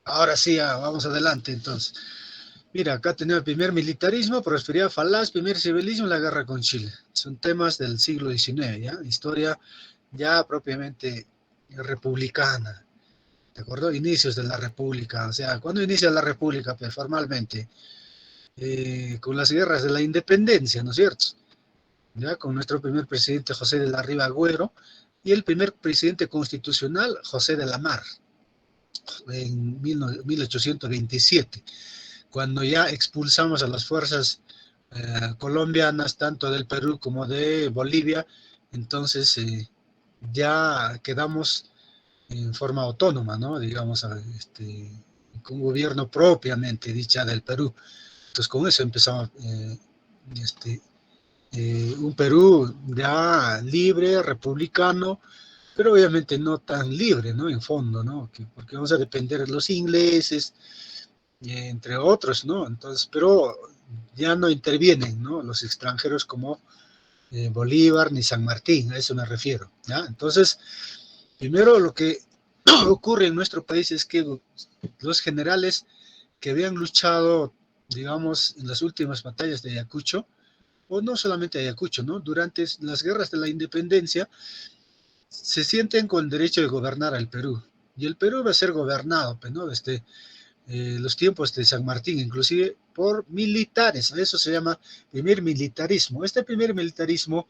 Ahora sí, vamos adelante entonces. Mira, acá tenemos el primer militarismo, prosperidad falaz, primer civilismo, la guerra con Chile. Son temas del siglo XIX, ¿ya? Historia ya propiamente republicana, ¿de acuerdo? Inicios de la república, o sea, ¿cuándo inicia la república? Pues formalmente, con las guerras de la independencia, ¿no es cierto? Ya, con nuestro primer presidente José de la Riva Agüero y el primer presidente constitucional José de la Mar en 1827, cuando ya expulsamos a las fuerzas colombianas, tanto del Perú como de Bolivia, entonces ya quedamos en forma autónoma, ¿no? Digamos, con un gobierno propiamente dicha del Perú. Entonces con eso empezamos este, un Perú ya libre, republicano, pero obviamente no tan libre, ¿no? En fondo, ¿no? Porque vamos a depender de los ingleses, entre otros, ¿no? Entonces, pero ya no intervienen, ¿no? Los extranjeros como Bolívar ni San Martín, a eso me refiero, ¿ya? Entonces, primero lo que ocurre en nuestro país es que los generales que habían luchado, digamos, en las últimas batallas de Ayacucho, o no solamente Ayacucho, ¿no? Durante las guerras de la independencia, se sienten con el derecho de gobernar al Perú. Y el Perú va a ser gobernado, pues, ¿no? Desde los tiempos de San Martín, inclusive por militares. Eso se llama primer militarismo. Este primer militarismo,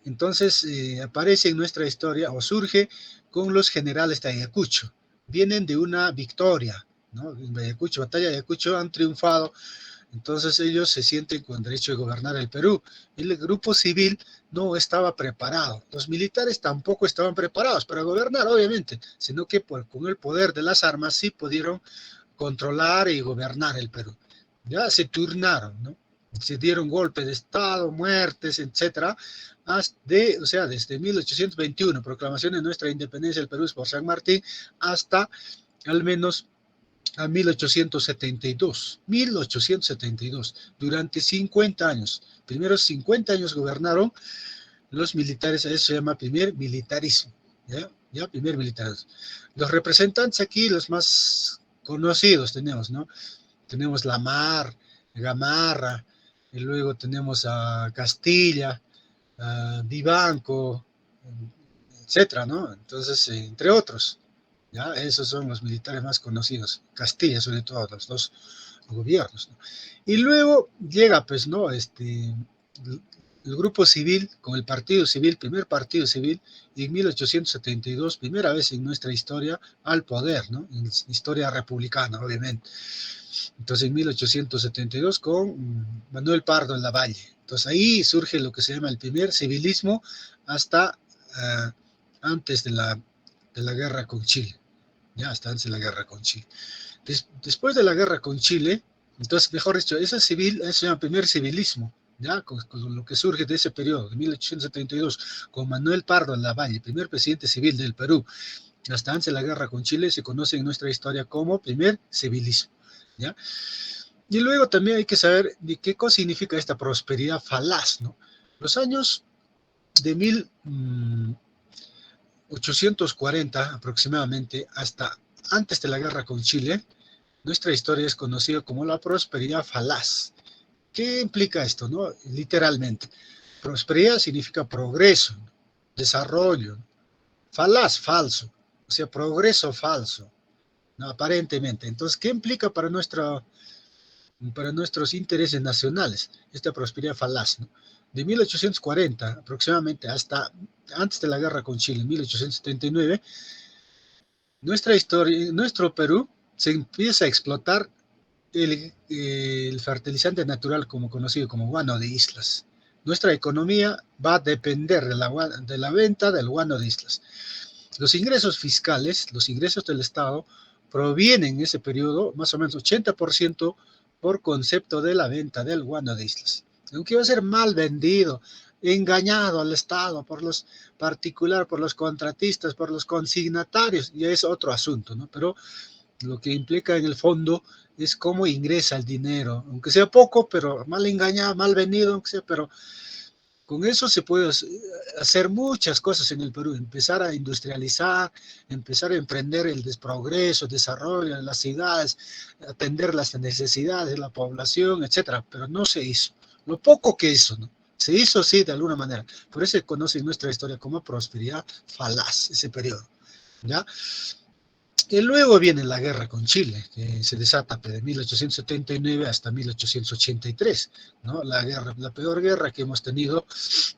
entonces, aparece en nuestra historia o surge con los generales de Ayacucho. Vienen de una victoria, ¿no? En Ayacucho, batalla de Ayacucho, han triunfado, entonces ellos se sienten con derecho de gobernar el Perú. El grupo civil no estaba preparado. Los militares tampoco estaban preparados para gobernar, obviamente, sino que con el poder de las armas sí pudieron controlar y gobernar el Perú. Ya se turnaron, ¿no? Se dieron golpes de Estado, muertes, etcétera, o sea, desde 1821, proclamación de nuestra independencia del Perú por San Martín, hasta al menos a 1872, durante 50 años. Primeros 50 años gobernaron los militares, eso se llama primer militarismo, ¿ya? ¿Ya? Primer militarismo. Los representantes aquí, los más conocidos tenemos, ¿no? Tenemos la Mar, Gamarra, y luego tenemos a Castilla, a Vivanco, etcétera, ¿no? Entonces, entre otros. ¿Ya? Esos son los militares más conocidos, Castilla sobre todo, los dos gobiernos, ¿no? Y luego llega, pues, ¿no? El grupo civil con el partido civil, primer partido civil, y en 1872, primera vez en nuestra historia, al poder, ¿no? En historia republicana, obviamente. Entonces, en 1872, con Manuel Pardo en la Valle. Entonces, ahí surge lo que se llama el primer civilismo hasta antes de la guerra con Chile, ya hasta antes de la guerra con Chile. Después de la guerra con Chile, entonces, mejor dicho, ese civil, eso se llama primer civilismo, ya con lo que surge de ese periodo, de 1872, con Manuel Pardo en la Valle, primer presidente civil del Perú, hasta antes de la guerra con Chile, se conoce en nuestra historia como primer civilismo, ¿ya? Y luego también hay que saber de qué cosa significa esta prosperidad falaz, ¿no? Los años de 1840 aproximadamente hasta antes de la guerra con Chile, nuestra historia es conocida como la prosperidad falaz. ¿Qué implica esto, no? Literalmente, prosperidad significa progreso, desarrollo, falaz, falso, o sea, progreso falso, ¿no? Aparentemente. Entonces, ¿qué implica para nuestros intereses nacionales esta prosperidad falaz, ¿no? De 1840 aproximadamente hasta antes de la guerra con Chile, en 1879, nuestra historia, nuestro Perú se empieza a explotar el fertilizante natural como conocido como guano de islas. Nuestra economía va a depender de la venta del guano de islas. Los ingresos fiscales, los ingresos del Estado, provienen en ese periodo más o menos 80% por concepto de la venta del guano de islas. Aunque va a ser mal vendido, engañado al Estado por los particulares, por los contratistas, por los consignatarios, ya es otro asunto, ¿no? Pero lo que implica en el fondo es cómo ingresa el dinero, aunque sea poco, pero mal engañado, mal vendido, aunque sea, pero Con eso se puede hacer muchas cosas en el Perú, empezar a industrializar, empezar a emprender el progreso, desarrollo de las ciudades, atender las necesidades de la población, etcétera, pero no se hizo. Lo poco que hizo, ¿no? Se hizo, sí, de alguna manera. Por eso se conoce en nuestra historia como prosperidad falaz, ese periodo, ¿ya? Y luego viene la guerra con Chile, que se desata de 1879 hasta 1883, ¿no? La guerra, la peor guerra que hemos tenido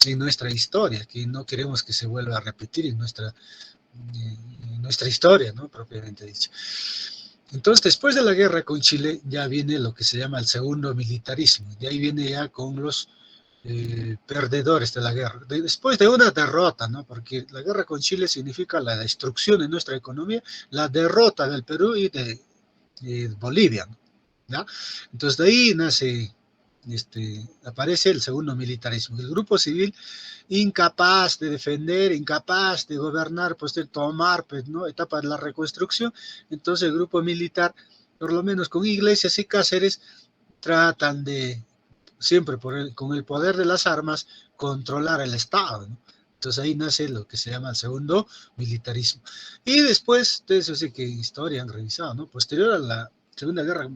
en nuestra historia, que no queremos que se vuelva a repetir en nuestra historia, ¿no? Propiamente dicho. Entonces, después de la guerra con Chile, ya viene lo que se llama el segundo militarismo. De ahí viene ya con los perdedores de la guerra. Después de una derrota, ¿no? Porque la guerra con Chile significa la destrucción de nuestra economía, la derrota del Perú y de Bolivia, ¿no? ¿Ya? Entonces, de ahí nace, aparece el segundo militarismo. El grupo civil incapaz de defender, incapaz de gobernar, pues de tomar, pues, ¿no? Etapa de la reconstrucción. Entonces el grupo militar, por lo menos con Iglesias y Cáceres, tratan de, siempre con el poder de las armas, controlar el Estado, ¿no? Entonces ahí nace lo que se llama el segundo militarismo. Y después, de eso sí que historia han revisado, ¿no? Posterior a la Segunda Guerra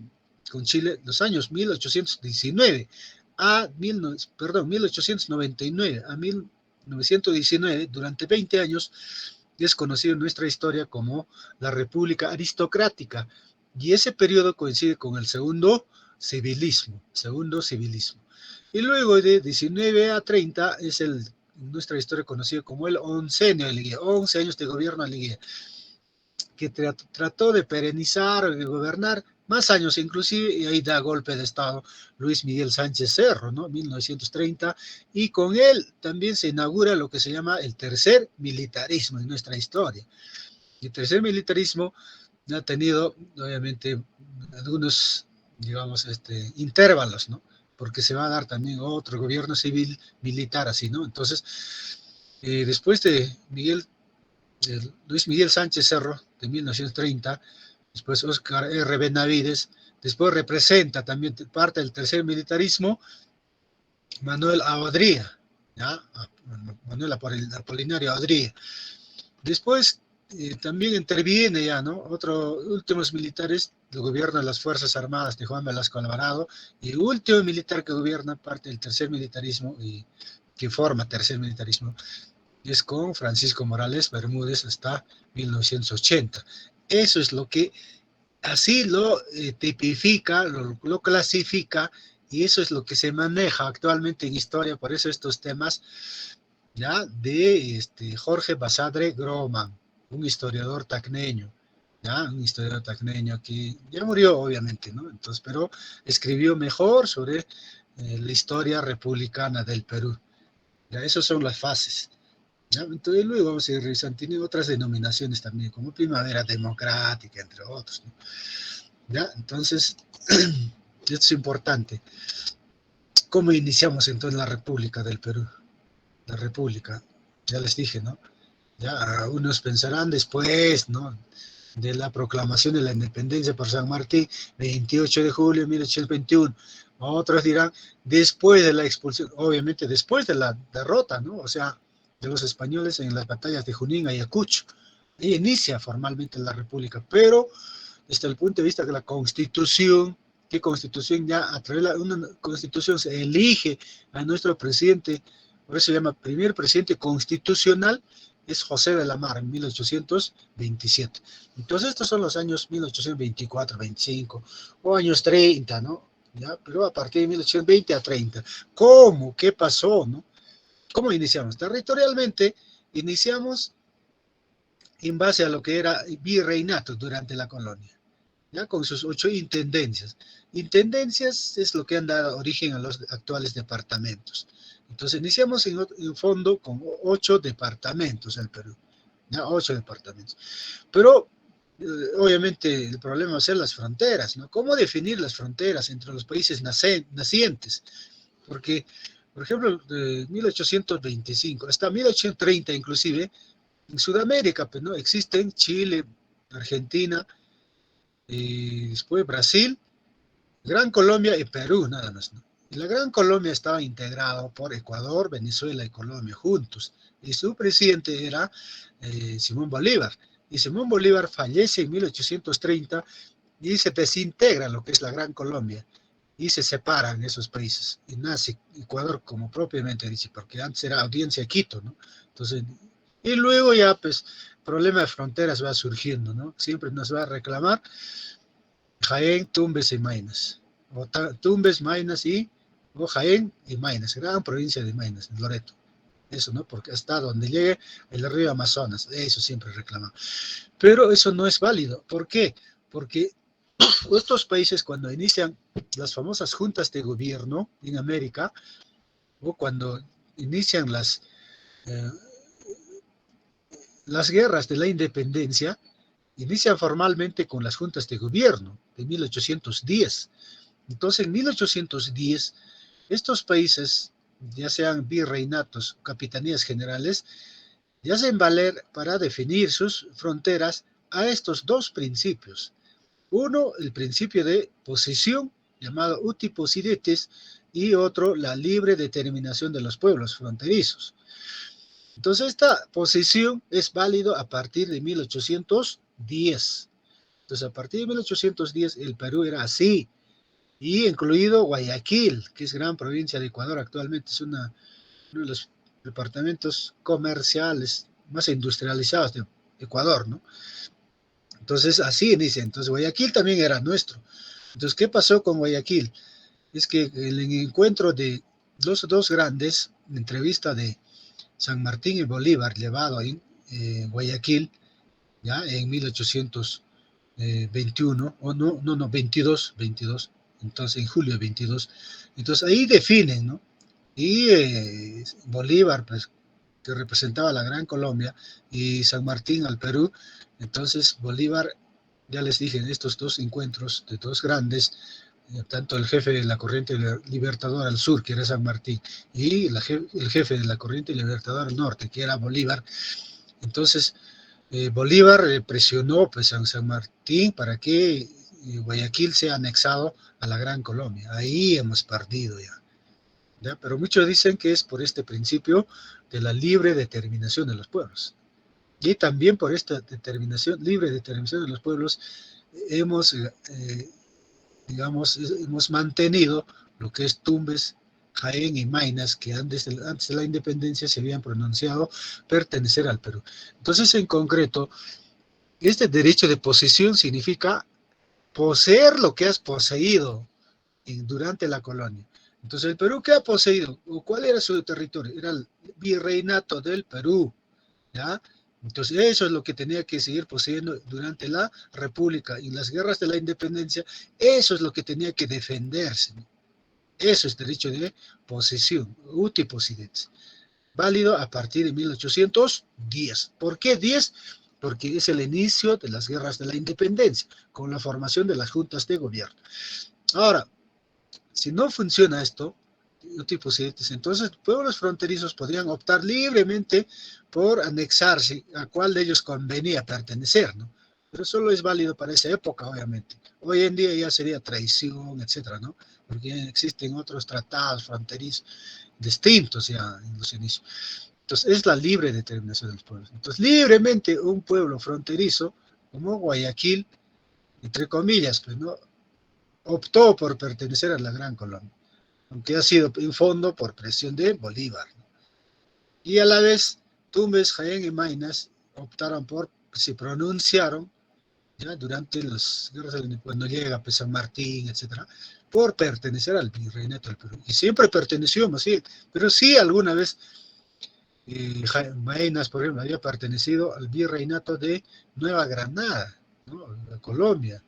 con Chile, los años 1819 a 1899 a 1919, durante 20 años, es conocido en nuestra historia como la República Aristocrática. Y ese periodo coincide con el segundo civilismo. Y luego de 19 a 30 es en nuestra historia conocido como el oncenio de Leguía, 11 años de gobierno de Leguía, que trató de perenizar, de gobernar más años inclusive, y ahí da golpe de Estado Luis Miguel Sánchez Cerro, ¿no? 1930, y con él también se inaugura lo que se llama el tercer militarismo en nuestra historia. El tercer militarismo ha tenido, obviamente, algunos, digamos, intervalos, ¿no? Porque se va a dar también otro gobierno civil militar así, ¿no? Entonces, después de Luis Miguel Sánchez Cerro, de 1930, después Óscar R. Benavides, después representa también parte del tercer militarismo Manuel Aodría, ¿ya? Manuel Apolinario Aodría. Después también interviene ya, ¿no? Otros últimos militares del gobierno de las Fuerzas Armadas de Juan Velasco Alvarado, y último militar que gobierna parte del tercer militarismo y que forma tercer militarismo es con Francisco Morales Bermúdez hasta 1980. Eso es lo que así lo tipifica, lo clasifica, y eso es lo que se maneja actualmente en historia. Por eso estos temas, ¿ya? De Jorge Basadre Groman, un historiador tacneño, ¿ya? Un historiador tacneño que ya murió, obviamente, ¿no? Entonces, pero escribió mejor sobre la historia republicana del Perú. ¿Ya? Esas son las fases. ¿Ya? Entonces, luego vamos a ir revisando, tiene otras denominaciones también, como Primavera Democrática, entre otros, ¿no? ¿Ya? Entonces, esto es importante. ¿Cómo iniciamos entonces la República del Perú? La República, ya les dije, ¿no? Ya unos pensarán después, ¿no? De la proclamación de la independencia por San Martín, 28 de julio de 1821. Otros dirán después de la expulsión, obviamente después de la derrota, ¿no? O sea, de los españoles en las batallas de Junín y Ayacucho. Y inicia formalmente la República, pero desde el punto de vista de la Constitución, que Constitución ya a través de una Constitución se elige a nuestro presidente, por eso se llama primer presidente constitucional, es José de la Mar, en 1827. Entonces estos son los años 1824, 25, o años 30, ¿no? ¿Ya? Pero a partir de 1820 a 30. ¿Cómo? ¿Qué pasó? ¿No? ¿Cómo iniciamos? Territorialmente, iniciamos en base a lo que era virreinato durante la colonia, ¿ya? Con sus 8 intendencias. Intendencias es lo que han dado origen a los actuales departamentos. Entonces iniciamos en fondo con 8 departamentos en el Perú, ¿ya? 8 departamentos. Pero obviamente el problema va a ser las fronteras, ¿no? ¿Cómo definir las fronteras entre los países nacientes? Porque, por ejemplo, de 1825 hasta 1830 inclusive, en Sudamérica, pues, ¿no? Existen Chile, Argentina, y después Brasil, Gran Colombia y Perú, nada más, ¿no? Y la Gran Colombia estaba integrado por Ecuador, Venezuela y Colombia juntos. Y su presidente era Simón Bolívar. Y Simón Bolívar fallece en 1830 y se desintegra lo que es la Gran Colombia y se separan esos países. Y nace Ecuador como propiamente dice, porque antes era audiencia Quito, ¿no? Entonces, y luego ya, pues, problema de fronteras va surgiendo, ¿no? Siempre nos va a reclamar Jaén, Tumbes y Maynas. O Tumbes, Maynas o Jaén y Maynas, gran provincia de Maynas, en Loreto. Eso, ¿no? Porque hasta donde llegue el río Amazonas, eso siempre reclama. Pero eso no es válido. ¿Por qué? Porque estos países cuando inician las famosas juntas de gobierno en América, o cuando inician eh, las guerras de la independencia, inician formalmente con las juntas de gobierno de 1810. Entonces, en 1810, estos países, ya sean virreinatos, capitanías generales, ya hacen valer para definir sus fronteras a estos dos principios. Uno, el principio de posesión, llamado uti possidetis, y otro, la libre determinación de los pueblos fronterizos. Entonces, esta posesión es válido a partir de 1810. Entonces, a partir de 1810, el Perú era así, y incluido Guayaquil, que es gran provincia de Ecuador actualmente, es uno de los departamentos comerciales más industrializados de Ecuador, ¿no? Entonces, así inicia. Entonces, Guayaquil también era nuestro. Entonces, ¿qué pasó con Guayaquil? Es que el encuentro de los dos grandes, la entrevista de San Martín y Bolívar, llevado en Guayaquil, ya en 1821, o no, 22, entonces en julio 22. Entonces, ahí definen, ¿no? Y Bolívar, pues, que representaba a la Gran Colombia, y San Martín al Perú. Entonces, Bolívar, ya les dije, en estos dos encuentros de dos grandes, tanto el jefe de la corriente libertadora al sur, que era San Martín, y el jefe de la corriente libertadora al norte, que era Bolívar. Entonces, Bolívar presionó pues, a San Martín para que Guayaquil sea anexado a la Gran Colombia. Ahí hemos perdido ya. ¿Ya? Pero muchos dicen que es por este principio de la libre determinación de los pueblos. Y también por esta determinación, libre determinación de los pueblos, hemos, digamos, hemos mantenido lo que es Tumbes, Jaén y Maynas, que antes de la independencia se habían pronunciado pertenecer al Perú. Entonces, en concreto, este derecho de posesión significa poseer lo que has poseído durante la colonia. Entonces, ¿el Perú qué ha poseído? ¿Cuál era su territorio? Era el virreinato del Perú, ¿ya? Entonces, eso es lo que tenía que seguir poseyendo durante la República y las guerras de la independencia, eso es lo que tenía que defenderse, ¿no? Eso es derecho de posesión, uti possidetis, válido a partir de 1810. ¿Por qué 10? Porque es el inicio de las guerras de la independencia, con la formación de las juntas de gobierno. Ahora, si no funciona esto, entonces pueblos fronterizos podrían optar libremente por anexarse a cuál de ellos convenía pertenecer, ¿no? Pero solo es válido para esa época, obviamente. Hoy en día ya sería traición, etcétera, ¿no? Porque existen otros tratados fronterizos distintos ya en los inicios. Entonces, es la libre determinación de los pueblos. Entonces, libremente un pueblo fronterizo, como Guayaquil, entre comillas, pues, ¿no? Optó por pertenecer a la Gran Colombia, aunque ha sido en fondo por presión de Bolívar, ¿no? Y a la vez, Tumbes, Jaén y Maynas optaron se pronunciaron, ya durante las guerras cuando llega pues, San Martín, etcétera, por pertenecer al virreinato del Perú. Y siempre perteneció, ¿sí? Pero sí alguna vez Maynas, por ejemplo, había pertenecido al virreinato de Nueva Granada, ¿no? Colombia.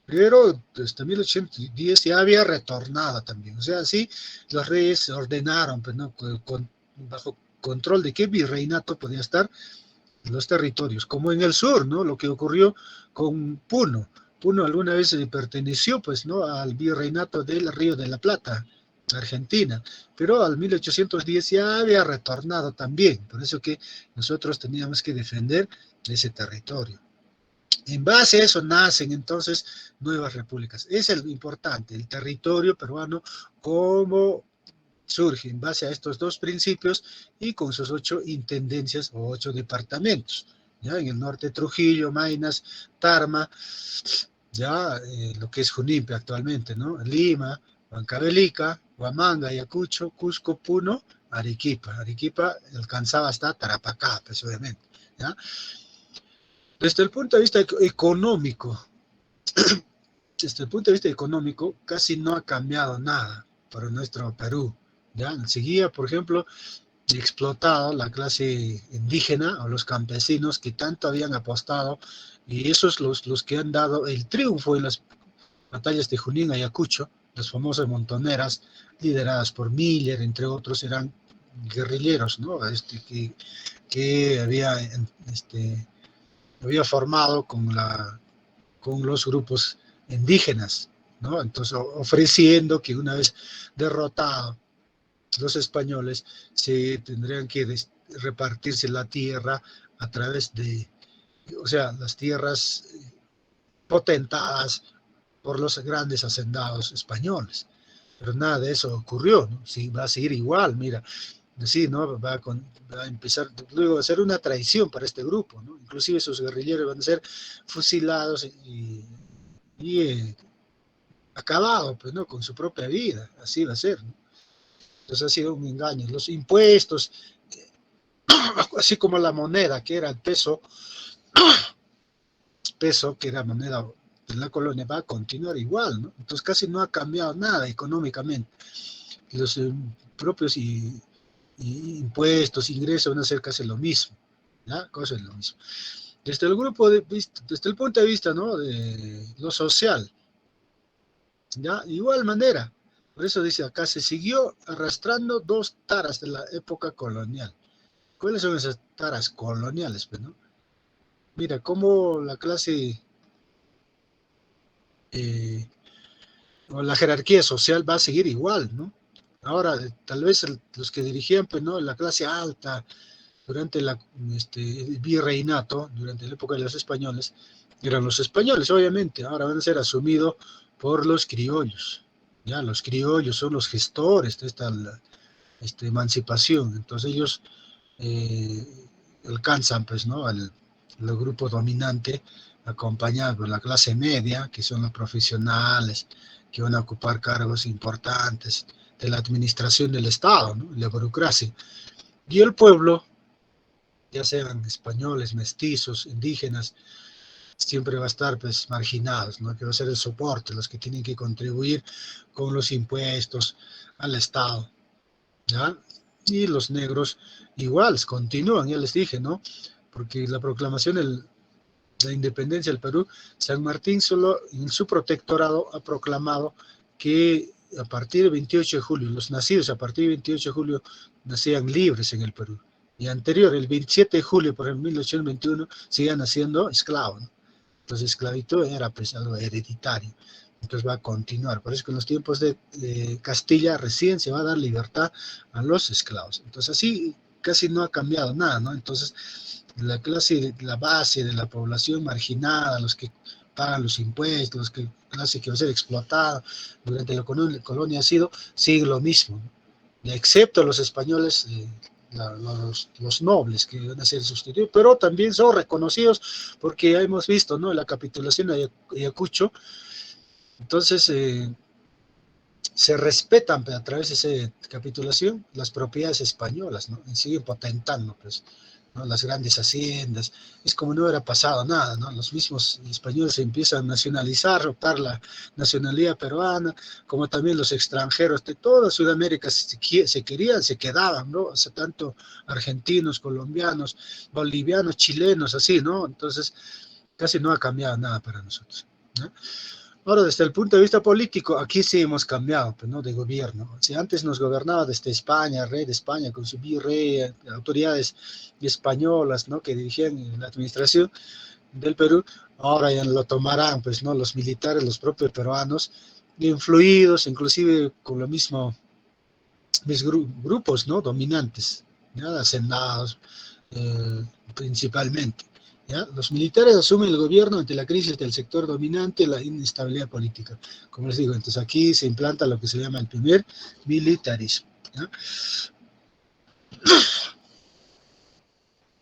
Pero hasta 1810 ya había retornado también. O sea, sí, los reyes ordenaron, pues, ¿no? Bajo control de qué virreinato podía estar en los territorios, como en el sur, ¿no? Lo que ocurrió con Puno. Puno alguna vez perteneció, pues, ¿no? Al virreinato del Río de la Plata, Argentina, pero al 1810 ya había retornado también, por eso que nosotros teníamos que defender ese territorio. En base a eso nacen entonces nuevas repúblicas. Es el importante, el territorio peruano, cómo surge en base a estos dos principios y con sus 8 intendencias o 8 departamentos. ¿Ya? En el norte Trujillo, Maynas, Tarma, ya lo que es Junín actualmente, ¿no? Lima, Huancavelica, Huamanga, Ayacucho, Cusco, Puno, Arequipa. Arequipa alcanzaba hasta Tarapacá, pues obviamente. ¿Ya? Desde el punto de vista económico, desde el punto de vista económico, casi no ha cambiado nada para nuestro Perú. ¿Ya? Seguía, por ejemplo, explotado la clase indígena o los campesinos que tanto habían apostado, y esos los que han dado el triunfo en las batallas de Junín, Ayacucho, las famosas montoneras, lideradas por Miller, entre otros, eran guerrilleros, ¿no? Que había formado con los grupos indígenas, ¿no? Entonces, ofreciendo que una vez derrotados los españoles, se tendrían que repartirse la tierra a través de, o sea, las tierras potentadas por los grandes hacendados españoles. Pero nada de eso ocurrió, ¿no? Sí, va a seguir igual, mira, sí, ¿no? Va a empezar, luego a ser una traición para este grupo, ¿no? Inclusive sus guerrilleros van a ser fusilados y acabados, pues, ¿no? Con su propia vida, así va a ser, ¿no? Entonces ha sido un engaño. Los impuestos, así como la moneda, que era el peso que era moneda de la colonia, va a continuar igual, ¿no? Entonces casi no ha cambiado nada económicamente. Los propios impuestos, ingresos van a ser casi lo mismo, ¿ya? Casi lo mismo. Desde el punto de vista, ¿no? De lo social, ¿ya? Igual manera. Por eso dice acá, se siguió arrastrando dos taras de la época colonial. ¿Cuáles son esas taras coloniales, pues, no? Mira, cómo la clase eh, o la jerarquía social va a seguir igual, ¿no? Ahora, tal vez los que dirigían, pues, ¿no? La clase alta durante el virreinato, durante la época de los españoles, eran los españoles, obviamente. Ahora van a ser asumidos por los criollos. Ya, los criollos son los gestores de esta emancipación. Entonces ellos eh, alcanzan, pues, ¿no? El grupo dominante, acompañado por la clase media, que son los profesionales, que van a ocupar cargos importantes de la administración del Estado, ¿no? La burocracia. Y el pueblo, ya sean españoles, mestizos, indígenas, siempre va a estar, pues, marginados, ¿no? Que va a ser el soporte, los que tienen que contribuir con los impuestos al Estado, ¿ya? Y los negros igual, continúan, ya les dije, ¿no? Porque la proclamación de la independencia del Perú, San Martín solo en su protectorado ha proclamado que a partir del 28 de julio, los nacidos a partir del 28 de julio nacían libres en el Perú. Y anterior, el 27 de julio, por ejemplo, 1821, siguen naciendo esclavos, ¿no? Entonces, esclavitud era, pues, algo hereditario. Entonces va a continuar. Por eso que en los tiempos de Castilla recién se va a dar libertad a los esclavos. Entonces así casi no ha cambiado nada, ¿no? Entonces la clase, la base de la población marginada, los que pagan los impuestos, la clase que va a ser explotada durante la colonia ha sigue lo mismo, ¿no? Excepto los españoles, los nobles que van a ser sustituidos, pero también son reconocidos porque hemos visto, ¿no? La capitulación de Ayacucho. Entonces, se respetan, pues, a través de esa capitulación las propiedades españolas, ¿no? Y siguen potentando, pues, ¿no? Las grandes haciendas. Es como no hubiera pasado nada, ¿no? Los mismos españoles se empiezan a nacionalizar, optar la nacionalidad peruana, como también los extranjeros de toda Sudamérica se querían, se quedaban, ¿no? O sea, tanto argentinos, colombianos, bolivianos, chilenos, así, ¿no? Entonces, casi no ha cambiado nada para nosotros, ¿no? Ahora, desde el punto de vista político, aquí sí hemos cambiado, pues, ¿no? De gobierno. Si antes nos gobernaba desde España, rey de España, con su virrey, autoridades españolas, ¿no? Que dirigían la administración del Perú, ahora ya lo tomarán, pues, ¿no? Los militares, los propios peruanos, influidos, inclusive con lo mismo, mis grupos, ¿no? Dominantes, ¿no? Hacendados, principalmente. ¿ya? Los militares asumen el gobierno ante la crisis del sector dominante y la inestabilidad política. Como les digo, entonces aquí se implanta lo que se llama el primer militarismo, ¿ya?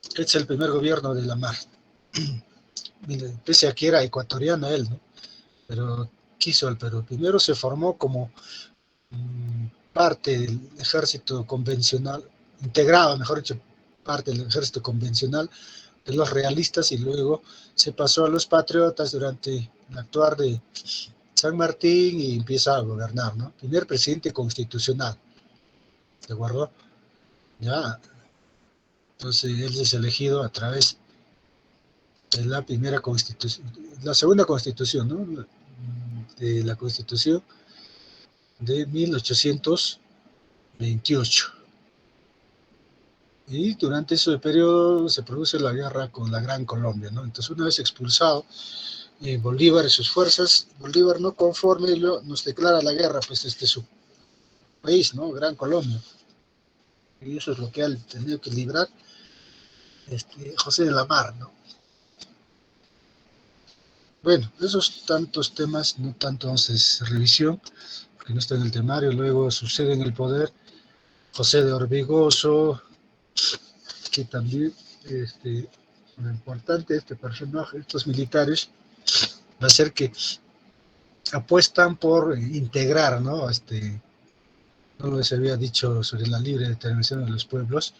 Este es el primer gobierno de Lamar. Pese a que era ecuatoriano él, ¿no? Pero quiso el Perú. Primero se formó como parte del ejército convencional, integraba, mejor dicho, parte del ejército convencional de los realistas y luego se pasó a los patriotas durante el actuar de San Martín y empieza a gobernar, ¿no? Primer presidente constitucional, ¿de acuerdo? Ya, entonces él es elegido a través de la primera constitución, la segunda constitución, ¿no? De la constitución de 1828. Y durante ese periodo se produce la guerra con la Gran Colombia, ¿no? Entonces, una vez expulsado Bolívar y sus fuerzas, Bolívar no conforme nos declara la guerra, pues este es su país, ¿no? Gran Colombia. Y eso es lo que ha tenido que librar José de la Mar, ¿no? Bueno, esos tantos temas, no tanto entonces revisión, porque no está en el temario. Luego sucede en el poder José de Orbegoso, que también lo importante de este personaje, estos militares, va a ser que apuestan por integrar, ¿no? No les había dicho sobre la libre determinación de los pueblos.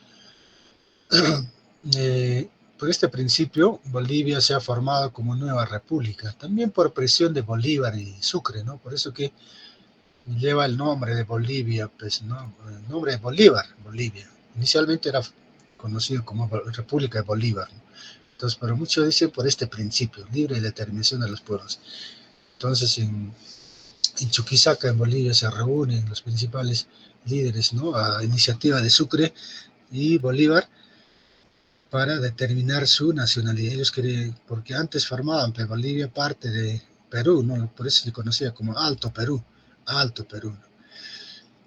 Por este principio, Bolivia se ha formado como nueva república, también por presión de Bolívar y Sucre, ¿no? Por eso que lleva el nombre de Bolivia, pues, ¿no? El nombre de Bolívar, Bolivia. Inicialmente era conocido como República de Bolívar, ¿no? Entonces, pero muchos dicen por este principio, libre determinación de los pueblos. Entonces, en Chuquisaca, en Bolivia, se reúnen los principales líderes, ¿no? A iniciativa de Sucre y Bolívar para determinar su nacionalidad. Ellos querían, porque antes formaban Bolivia parte de Perú, ¿no? Por eso se conocía como Alto Perú, Alto Perú, ¿no?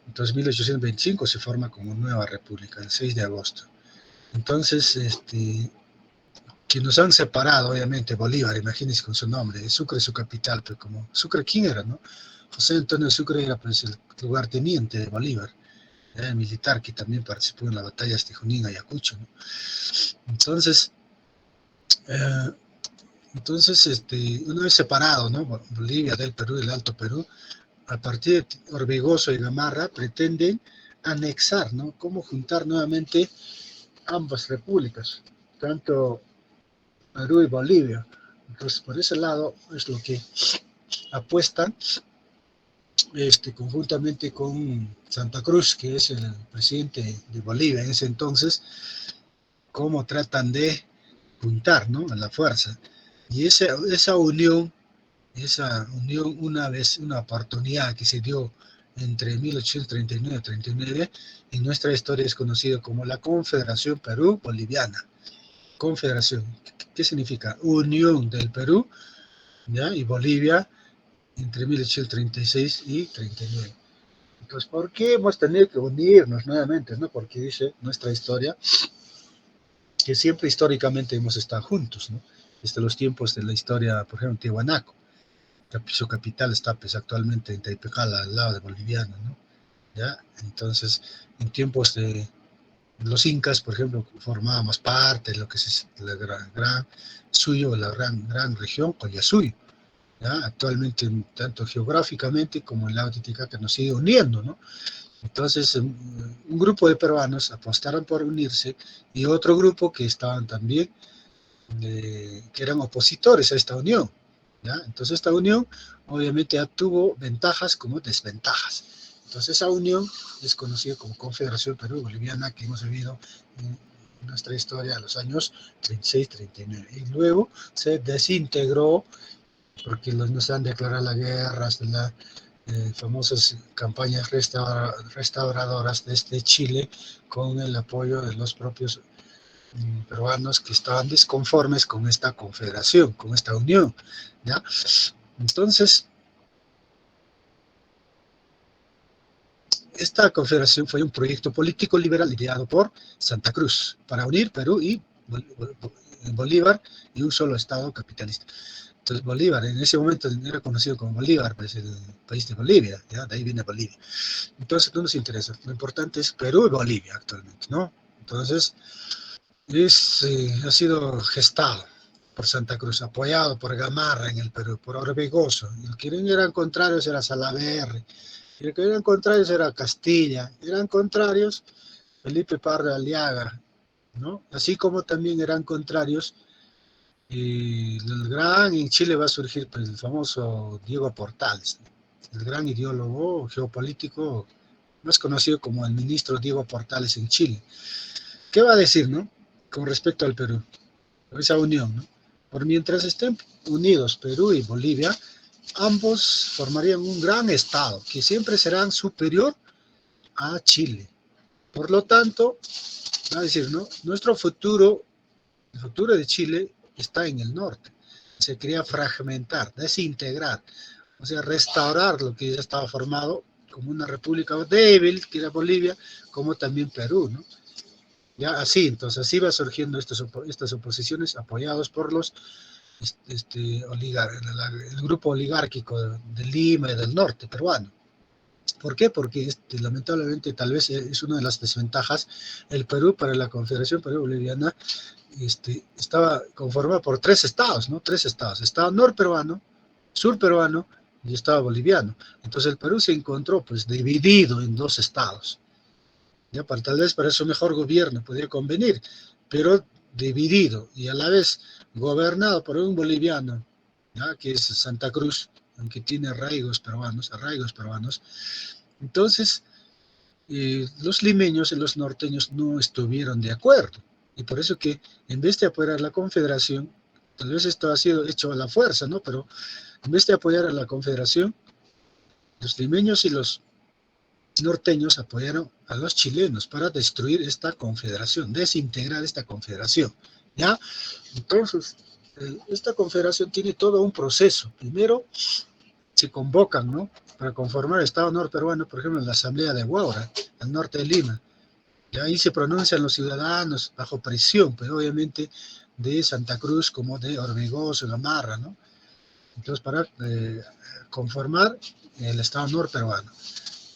Entonces, en 1825 se forma como nueva república, el 6 de agosto. Entonces, que nos han separado, obviamente, Bolívar, imagínense con su nombre, Sucre es su capital, pero como Sucre, ¿quién era, no? José Antonio Sucre era pues el lugarteniente de Bolívar, era el militar que también participó en las batallas de Junín, Ayacucho, ¿no? Entonces, eh, una vez separado, ¿no? Bolivia del Perú, del Alto Perú, a partir de Orbegoso y Gamarra pretenden anexar, ¿no? Cómo juntar nuevamente ambas repúblicas, tanto Perú y Bolivia. Entonces, por ese lado es lo que apuestan conjuntamente con Santa Cruz, que es el presidente de Bolivia en ese entonces, cómo tratan de juntar, ¿no? A la fuerza. Y esa unión una vez, una oportunidad que se dio entre 1839 y 39, en nuestra historia es conocido como la Confederación Perú-Boliviana. Confederación, ¿qué significa? Unión del Perú, ¿ya? Y Bolivia entre 1836 y 39. Entonces, ¿por qué hemos tenido que unirnos nuevamente? ¿No? Porque dice nuestra historia que siempre históricamente hemos estado juntos, ¿no? Desde los tiempos de la historia, por ejemplo, Tiahuanaco, su capital está pues, actualmente en Taipecala, al lado de Boliviana, ¿no? ¿Ya? Entonces, en tiempos de los incas, por ejemplo, formábamos parte de lo que es la gran Suyo, la gran región, Collasuyo, ¿ya? Actualmente, tanto geográficamente como en la Titicaca, nos sigue uniendo, ¿no? Entonces, un grupo de peruanos apostaron por unirse y otro grupo que estaban también, que eran opositores a esta unión, ¿ya? Entonces, esta unión obviamente tuvo ventajas como desventajas. Entonces, esa unión es conocida como Confederación Perú-Boliviana que hemos vivido en nuestra historia a los años 36-39. Y luego se desintegró porque nos han declarado la guerra hasta las famosas campañas restauradoras desde Chile con el apoyo de los propios peruanos que estaban desconformes con esta confederación, con esta unión, ¿ya? Entonces, esta confederación fue un proyecto político liberal ideado por Santa Cruz para unir Perú y Bolívar y un solo Estado capitalista. Entonces Bolívar en ese momento era conocido como Bolívar, pues el país de Bolivia, ¿ya? De ahí viene Bolivia. Entonces no nos interesa, lo importante es Perú y Bolivia actualmente, ¿no? Entonces ha sido gestado por Santa Cruz, apoyado por Gamarra en el Perú, por Orbegoso. El que eran contrarios era Salaverry, el que eran contrarios era Castilla, eran contrarios Felipe Parra Aliaga, ¿no? Así como también eran contrarios, en Chile va a surgir pues, el famoso Diego Portales, ¿no? El gran ideólogo geopolítico, más conocido como el ministro Diego Portales en Chile. ¿Qué va a decir, no? Con respecto al Perú, esa unión, ¿no? Por mientras estén unidos Perú y Bolivia, ambos formarían un gran estado que siempre serán superior a Chile. Por lo tanto, va a decir, ¿no? Nuestro futuro, el futuro de Chile está en el norte. Se quería fragmentar, desintegrar, o sea, restaurar lo que ya estaba formado como una república débil, que era Bolivia, como también Perú, ¿no? Ya así, entonces así va surgiendo estas oposiciones apoyados por los el grupo oligárquico de Lima y del norte peruano. ¿Por qué? Porque lamentablemente tal vez es una de las desventajas. El Perú para la Confederación Perú-Boliviana estaba conformada por tres estados, ¿no? Tres estados. Estado norperuano, surperuano y estado boliviano. Entonces el Perú se encontró pues dividido en dos estados. ¿Ya? Tal vez para su mejor gobierno podría convenir, pero dividido y a la vez gobernado por un boliviano, ¿ya? Que es Santa Cruz, aunque tiene arraigos peruanos. Entonces, los limeños y los norteños no estuvieron de acuerdo. Y por eso que en vez de apoyar a la Confederación, tal vez esto ha sido hecho a la fuerza, ¿no? Pero en vez de apoyar a la Confederación, los limeños y los norteños apoyaron a los chilenos para destruir esta confederación, desintegrar esta confederación, ¿ya? Entonces, esta confederación tiene todo un proceso. Primero, se convocan, ¿no? Para conformar el Estado norperuano, por ejemplo, en la Asamblea de Huaura, al norte de Lima. Y ahí se pronuncian los ciudadanos bajo presión, pero obviamente de Santa Cruz como de Orbegoso, Gamarra, ¿no? Entonces, para conformar el Estado norperuano.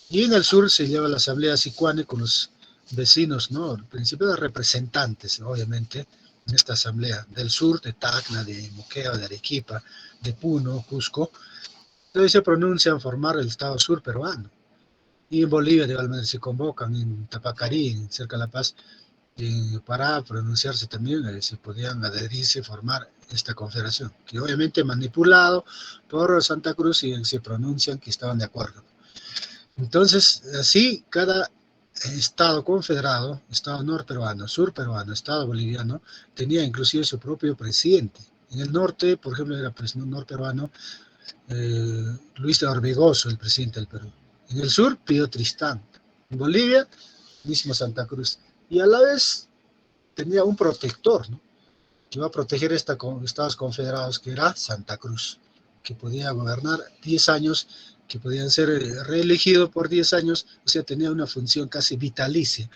Y en el sur se lleva la asamblea sicuane con los vecinos, ¿no? Principales representantes, obviamente, en esta asamblea del sur, de Tacna, de Moquegua, de Arequipa, de Puno, Cusco. Entonces se pronuncian formar el Estado sur peruano. Y en Bolivia, de igual manera, se convocan en Tapacarí, cerca de La Paz, para pronunciarse también, si podían adherirse, formar esta confederación, que obviamente manipulado por Santa Cruz y se pronuncian que estaban de acuerdo. Entonces, así cada estado confederado, estado norperuano, surperuano, estado boliviano, tenía inclusive su propio presidente. En el norte, por ejemplo, era presidente norperuano Luis de Orbegoso, el presidente del Perú. En el sur, Pío Tristán. En Bolivia, mismo Santa Cruz. Y a la vez tenía un protector, ¿no? Que iba a proteger estados confederados, que era Santa Cruz, que podía gobernar 10 años, que podían ser reelegidos por 10 años, o sea, tenía una función casi vitalicia.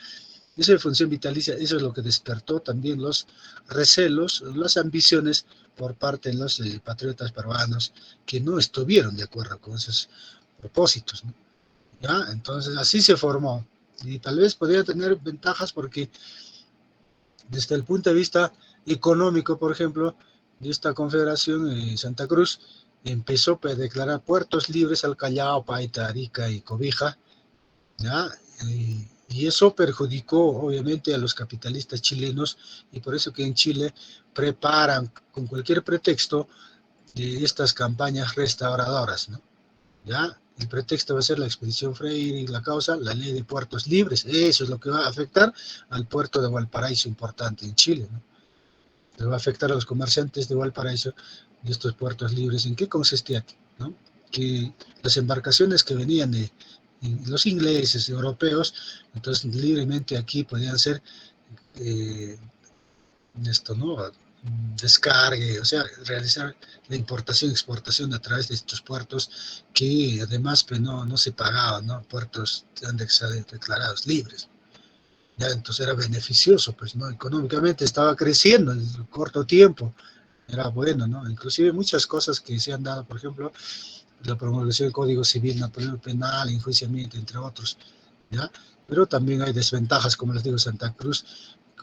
Esa función vitalicia, eso es lo que despertó también los recelos, las ambiciones por parte de los patriotas peruanos que no estuvieron de acuerdo con esos propósitos, ¿no? ¿Ya? Entonces así se formó y tal vez podría tener ventajas porque desde el punto de vista económico, por ejemplo, de esta confederación, Santa Cruz empezó a declarar puertos libres al Callao, Paita, Arica y Cobija, ¿ya? Y eso perjudicó obviamente a los capitalistas chilenos y por eso que en Chile preparan con cualquier pretexto de estas campañas restauradoras, ¿no? ¿Ya? El pretexto va a ser la expedición Freire y la causa, la ley de puertos libres. Eso es lo que va a afectar al puerto de Valparaíso, importante en Chile, ¿no? Le va a afectar a los comerciantes de Valparaíso de estos puertos libres. ¿En qué consistía? ¿No? Que las embarcaciones que venían de los ingleses, europeos, entonces libremente aquí podían ser ¿no? Descargue, o sea, realizar la importación y exportación a través de estos puertos que además pues, no se pagaban, ¿no? Puertos declarados libres. ya, entonces era beneficioso, pues, ¿no? Económicamente estaba creciendo en corto tiempo, era bueno, ¿no? Inclusive muchas cosas que se han dado, por ejemplo, la promulgación del Código Civil, Napoleón Penal, enjuiciamiento, entre otros, ¿ya? Pero también hay desventajas, como les digo, Santa Cruz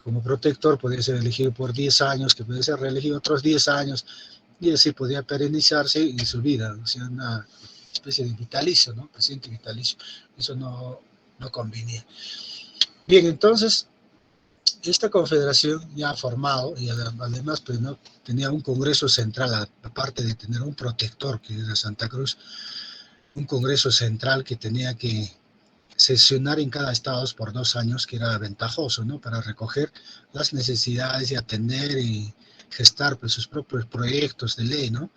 como protector podía ser elegido por 10 años, que podía ser reelegido otros 10 años, y así podía perenizarse en su vida, o sea, una especie de vitalicio, ¿no? Presidente vitalicio. Eso no convenía. Bien, entonces, esta confederación ya ha formado, y además pues, ¿no? tenía un congreso central, aparte de tener un protector, que era Santa Cruz, un congreso central que tenía que sesionar en cada estado por 2 años, que era ventajoso, ¿no? Para recoger las necesidades y atender y gestar pues, sus propios proyectos de ley, ¿no?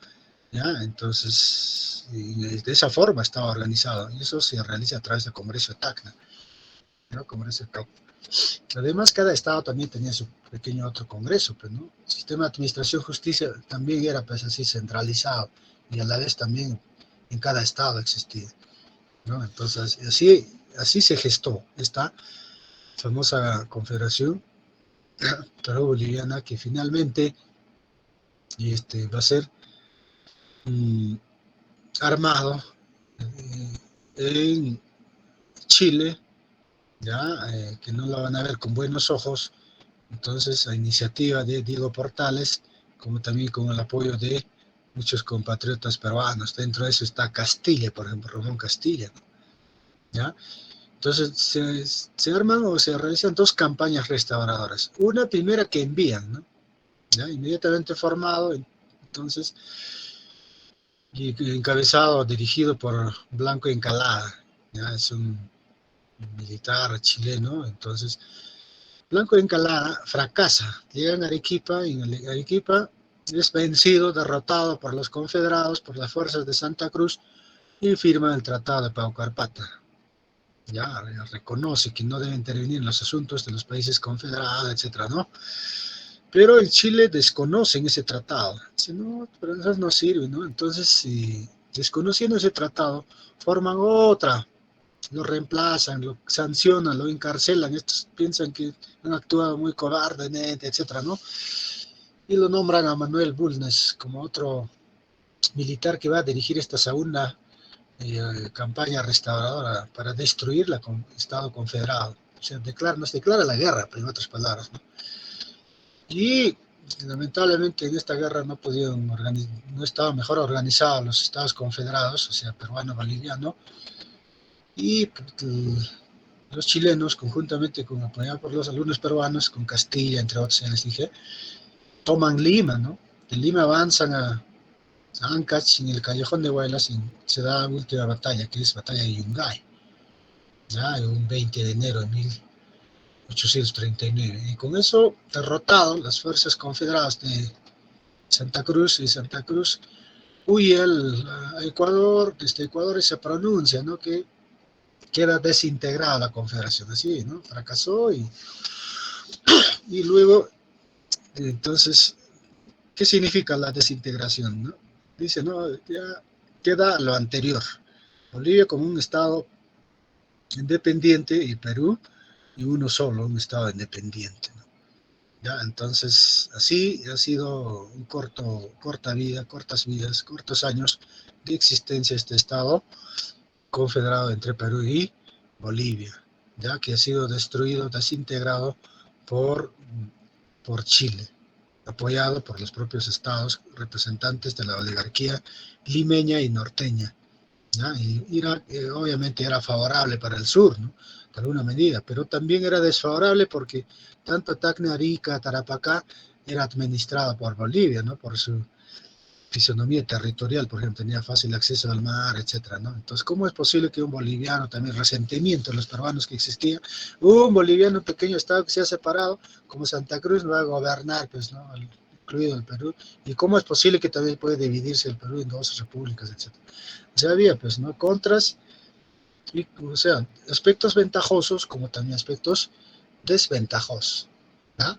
¿Ya? Entonces, de esa forma estaba organizado, y eso se realiza a través del Congreso de Tacna, ¿no? Congreso de Tacna. Además, cada estado también tenía su pequeño otro congreso, pues, ¿no? El sistema de administración justicia también era pues así centralizado, y a la vez también en cada estado existía, ¿no? Entonces, así se gestó esta famosa confederación peruano-boliviana que finalmente va a ser um, armado en Chile, ya que no la van a ver con buenos ojos. Entonces, a iniciativa de Diego Portales, como también con el apoyo de muchos compatriotas peruanos. Dentro de eso está Castilla, por ejemplo, Ramón Castilla, ¿ya? Entonces, se arman o se realizan dos campañas restauradoras. Una primera que envían, ¿no? ¿Ya? Inmediatamente formado, entonces, y encabezado, dirigido por Blanco Encalada, ¿ya? Es un militar chileno. Entonces, Blanco Encalada fracasa, llegan a Arequipa, y en Arequipa es vencido, derrotado por los confederados, por las fuerzas de Santa Cruz, y firma el Tratado de Paucarpata. Ya reconoce que no debe intervenir en los asuntos de los países confederados, etcétera, ¿no? Pero el Chile desconoce ese tratado. Dice, no, pero eso no sirve, ¿no? Entonces, si desconociendo ese tratado, forman otra, lo reemplazan, lo sancionan, lo encarcelan. Estos piensan que han actuado muy cobardemente, etcétera, ¿no? Y lo nombran a Manuel Bulnes como otro militar que va a dirigir esta segunda campaña restauradora para destruir el Estado confederado. O sea, nos declara la guerra, en otras palabras, ¿no? Y lamentablemente en esta guerra no estaban mejor organizados los estados confederados, o sea, peruano, boliviano, y los chilenos, conjuntamente con apoyados por los alumnos peruanos, con Castilla, entre otros, ya les dije, toman Lima, ¿no? De Lima avanzan a Ancash, en el Callejón de Huaylas, y se da la última batalla, que es batalla de Yungay, ¿ya? Un 20 de enero de 1839. Y con eso, derrotado, las fuerzas confederadas de Santa Cruz huye a Ecuador, desde Ecuador se pronuncia, ¿no? Que queda desintegrada la confederación, así, ¿no? Fracasó y luego, entonces, ¿qué significa la desintegración, no? Dice, no, ya queda lo anterior. Bolivia como un estado independiente y Perú y uno solo, un estado independiente, ¿no? Ya, entonces, así ha sido cortas vidas, cortos años de existencia este estado confederado entre Perú y Bolivia, ya que ha sido destruido, desintegrado por, por Chile, apoyado por los propios estados representantes de la oligarquía limeña y norteña, ¿ya? Y Irak obviamente era favorable para el sur, ¿no? De alguna medida, pero también era desfavorable porque tanto Tacna, Arica, Tarapacá era administrada por Bolivia, ¿no? Por su fisonomía territorial, por ejemplo, tenía fácil acceso al mar, etcétera, ¿no? Entonces, ¿cómo es posible que un boliviano, también resentimiento de los peruanos que existía, un boliviano, un pequeño estado que se ha separado, como Santa Cruz, va a gobernar, pues, ¿no? Incluido el Perú, y cómo es posible que también puede dividirse el Perú en dos repúblicas, etcétera. O sea, había, pues, ¿no? Contras, y, o sea, aspectos ventajosos como también aspectos desventajosos, ¿no?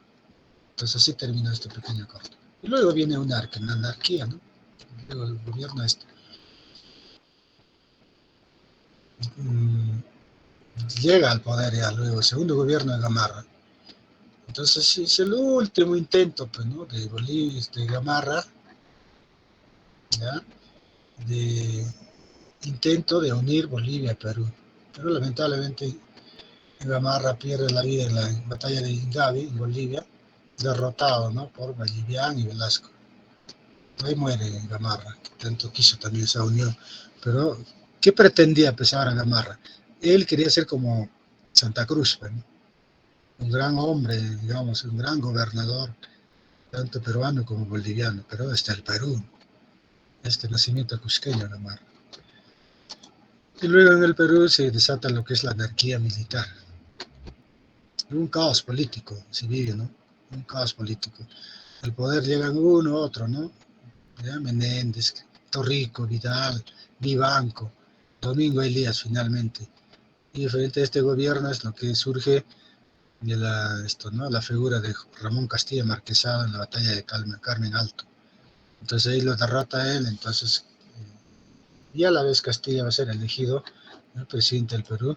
Entonces, así termina este pequeño corto. Y luego viene una anarquía, ¿no? El gobierno llega al poder ya luego, el segundo gobierno de Gamarra. Entonces es el último intento, pues, ¿no? De Bolivia, de Gamarra, ¿ya? De intento de unir Bolivia a Perú. Pero lamentablemente Gamarra pierde la vida en la batalla de Ingavi, en Bolivia, derrotado, ¿no? Por Vallivian y Velasco. Ahí muere Gamarra, que tanto quiso también esa unión. Pero, ¿qué pretendía pesar a Gamarra? Él quería ser como Santa Cruz, ¿no? Un gran hombre, digamos, un gran gobernador, tanto peruano como boliviano, pero hasta el Perú, este nacimiento cusqueño Gamarra. Y luego en el Perú se desata lo que es la anarquía militar. Un caos político civil, ¿no? Un caos político. El poder llegan uno, otro, ¿no? ¿Ya? Menéndez, Torrico, Vidal, Vivanco, Domingo Elías finalmente. Y frente a este gobierno es lo que surge de ¿no? La figura de Ramón Castilla Marquesado en la batalla de Carmen Alto. Entonces ahí lo derrota él, entonces y a la vez Castilla va a ser elegido el presidente del Perú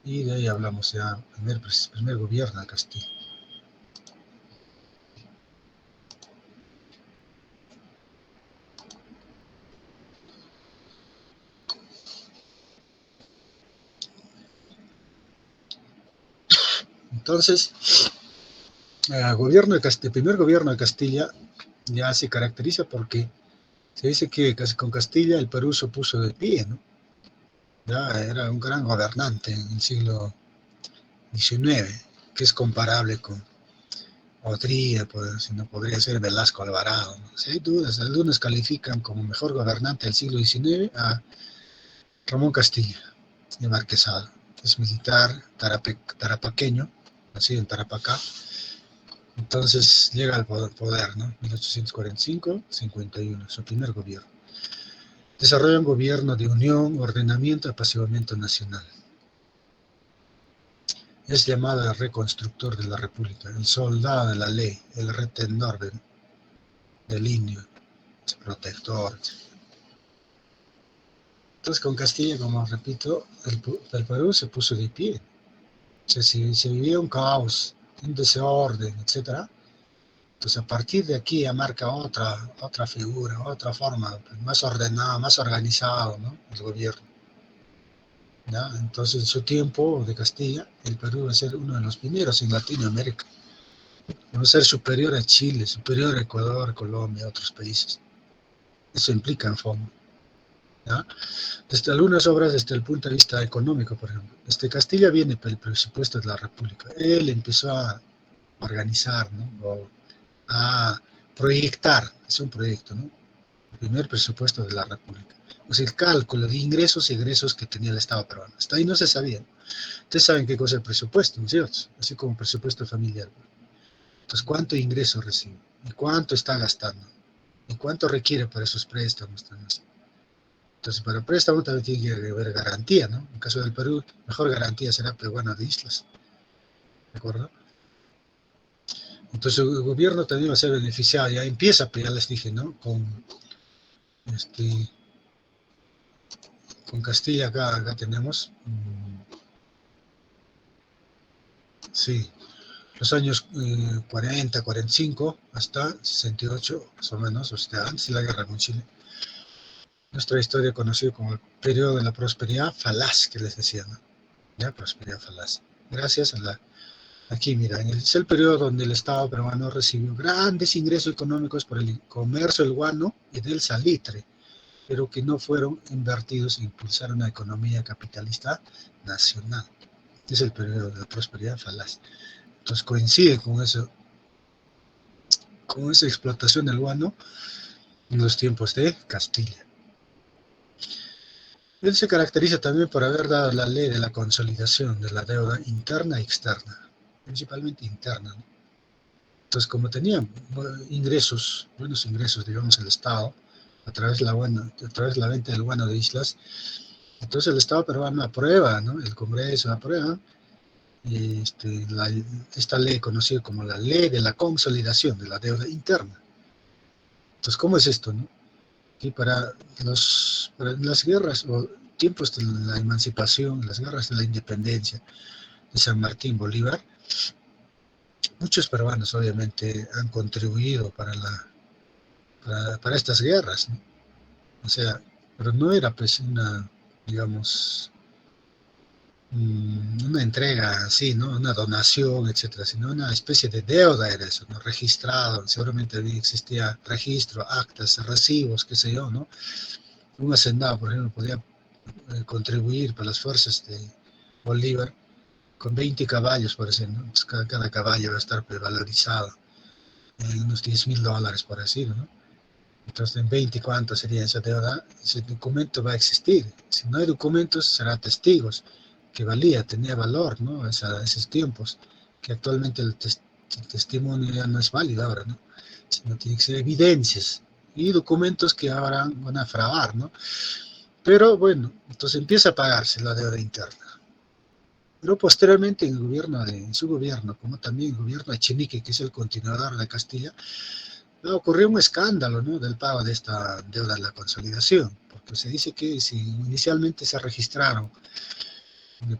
y de ahí hablamos ya primer gobierno de Castilla. Entonces, el primer gobierno de Castilla ya se caracteriza porque se dice que con Castilla el Perú se puso de pie, ¿no? Ya era un gran gobernante en el siglo XIX, que es comparable con podría, pues, si no podría ser Velasco Alvarado. ¿No? Si hay dudas, algunos califican como mejor gobernante del siglo XIX a Ramón Castilla de Marquesado, que es militar tarapaqueño, nacido en Tarapacá. Entonces llega al poder, ¿no? 1845-51, su primer gobierno. Desarrolla un gobierno de unión, ordenamiento y apaciguamiento nacional. Es llamado el reconstructor de la República, el soldado de la ley, el retentor del indio, el protector. Entonces con Castilla, como repito, el Perú se puso de pie. O sea, si vivía un caos, un desorden, etc. Entonces a partir de aquí ya marca otra figura, otra forma, pues, más ordenada, más organizado, ¿no? El gobierno. ¿Ya? Entonces en su tiempo de Castilla, el Perú va a ser uno de los primeros en Latinoamérica. Va a ser superior a Chile, superior a Ecuador, Colombia, otros países. Eso implica en fondo. ¿Ya? Desde algunas obras desde el punto de vista económico, por ejemplo. Desde Castilla viene el presupuesto de la República. Él empezó a organizar, ¿no? O a proyectar, es un proyecto, ¿no? El primer presupuesto de la República. O sea, el cálculo de ingresos y egresos que tenía el Estado peruano. Hasta ahí no se sabía. Ustedes saben qué cosa es el presupuesto, ¿no es cierto? Así como presupuesto familiar. Entonces, ¿cuánto ingreso recibe? ¿Y cuánto está gastando? ¿Y cuánto requiere para esos préstamos? Entonces, para el préstamo también tiene que haber garantía, ¿no? En el caso del Perú, mejor garantía será peruana de islas, ¿de acuerdo? Entonces, el gobierno también va a ser beneficiado, ya empieza, pues ya les dije, ¿no? Este, con Castilla acá tenemos, sí, los años 40, 45 hasta 68, más o menos, o sea, antes de la guerra con Chile. Nuestra historia conocida como el periodo de la prosperidad falaz, que les decía, ¿no? Ya, prosperidad falaz. Gracias a la... Aquí, mira, es el periodo donde el Estado peruano recibió grandes ingresos económicos por el comercio del guano y del salitre, pero que no fueron invertidos en impulsar una economía capitalista nacional. Es el periodo de la prosperidad falaz. Entonces coincide con esa explotación del guano en los tiempos de Castilla. Él se caracteriza también por haber dado la ley de la consolidación de la deuda interna y externa, principalmente interna, ¿no? Entonces, como tenía buenos ingresos, digamos, el Estado, a través de la venta del guano de islas, entonces el Estado peruano aprueba, ¿no? El Congreso aprueba esta ley conocida como la ley de la consolidación de la deuda interna. Entonces, ¿cómo es esto, no? Y para las guerras, o tiempos de la emancipación, las guerras de la independencia de San Martín Bolívar, muchos peruanos obviamente han contribuido para estas guerras, ¿no? O sea, pero no era pues una, digamos, una entrega así, ¿no? Una donación, etcétera, sino una especie de deuda era eso, ¿no? Registrado, seguramente existía registro, actas, recibos, qué sé yo, ¿no? Un hacendado, por ejemplo, podía contribuir para las fuerzas de Bolívar con 20 caballos, por ejemplo, ¿no? Entonces, cada caballo va a estar valorizado en unos $10,000, por decirlo, ¿no? Entonces, en 20, ¿cuánto sería esa deuda? Ese documento va a existir. Si no hay documentos, será testigos, que valía, tenía valor, ¿no? Esos tiempos, que actualmente el testimonio ya no es válido ahora, ¿no? Sino tiene que ser evidencias y documentos que ahora van a fraguar, ¿no? Pero bueno, entonces empieza a pagarse la deuda interna. Pero posteriormente en su gobierno, como también el gobierno de Echenique, que es el continuador de Castilla, ocurrió un escándalo, ¿no? Del pago de esta deuda de la consolidación, porque se dice que si inicialmente se registraron,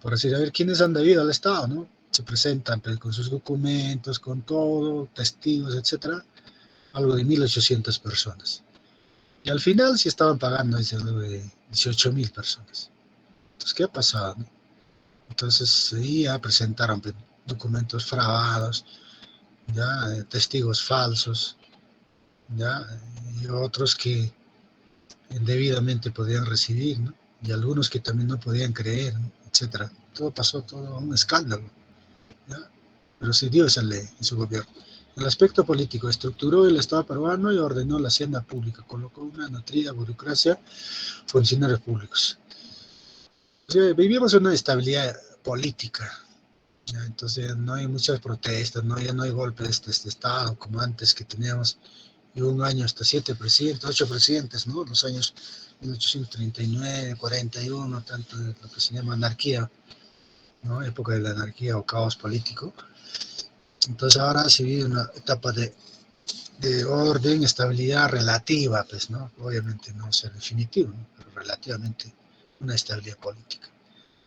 por decir, a ver, ¿quiénes han debido al Estado, no? Se presentan pues, con sus documentos, con todo, testigos, etcétera, algo de 1.800 personas. Y al final sí estaban pagando algo de 18.000 personas. Entonces, ¿qué ha pasado, no? Entonces, ya presentaron pues, documentos fraudados, ya, testigos falsos, ya, y otros que indebidamente podían recibir, ¿no? Y algunos que también no podían creer, ¿no? Etcétera. Todo pasó, todo un escándalo, ¿ya? Pero se dio esa ley en su gobierno. En el aspecto político, estructuró el Estado peruano y ordenó la hacienda pública, colocó una nutrida burocracia, funcionarios públicos. O sea, vivimos una estabilidad política, ¿ya? Entonces no hay muchas protestas, no, ya no hay golpes de este Estado como antes que teníamos y un año hasta 7 presidentes, 8 presidentes, ¿no? Los años 1839, 41, tanto de lo que se llama anarquía, ¿no? Época de la anarquía o caos político. Entonces ahora se vive una etapa de orden, estabilidad relativa, pues, ¿no? Obviamente no ser definitivo, ¿no? Pero relativamente una estabilidad política.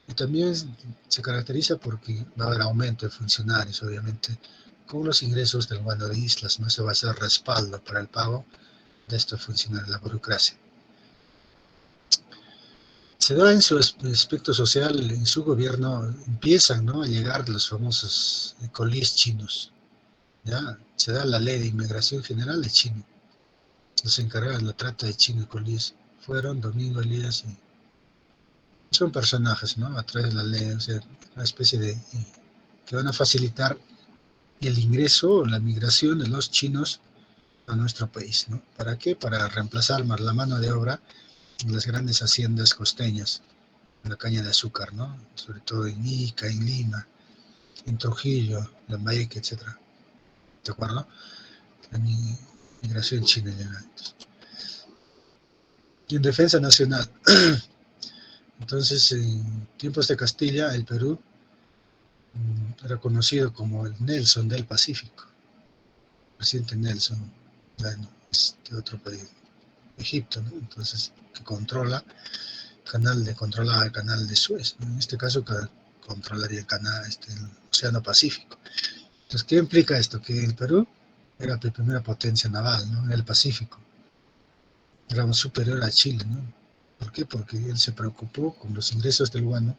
Y también se caracteriza porque va a haber aumento de funcionarios, obviamente, con los ingresos del Banco de Islas, no se va a hacer respaldo para el pago de estos funcionarios, la burocracia. Se da en su aspecto social, en su gobierno empiezan, ¿no? A llegar los famosos colíes chinos, ¿ya? Se da la ley de inmigración general de China. Los encargados de la trata de chinos y colíes fueron Domingo Elías y son personajes, ¿no? A través de la ley, o sea, una especie de que van a facilitar el ingreso, la migración de los chinos a nuestro país, ¿no? ¿Para qué? Para reemplazar más la mano de obra en las grandes haciendas costeñas, en la caña de azúcar, ¿no? Sobre todo en Ica, en Lima, en Trujillo, Lambayeque, etcétera. ¿De acuerdo? La migración china ya. Y en defensa nacional. Entonces, en tiempos de Castilla, el Perú era conocido como el Nelson del Pacífico. El presidente Nelson, bueno, es de otro país, Egipto, ¿no? Entonces, que controlaba el canal de Suez, ¿no? En este caso, controlaría el Océano Pacífico. Entonces, ¿qué implica esto? Que el Perú era la primera potencia naval, ¿no? En el Pacífico. Era superior a Chile, ¿no? ¿Por qué? Porque él se preocupó con los ingresos del guano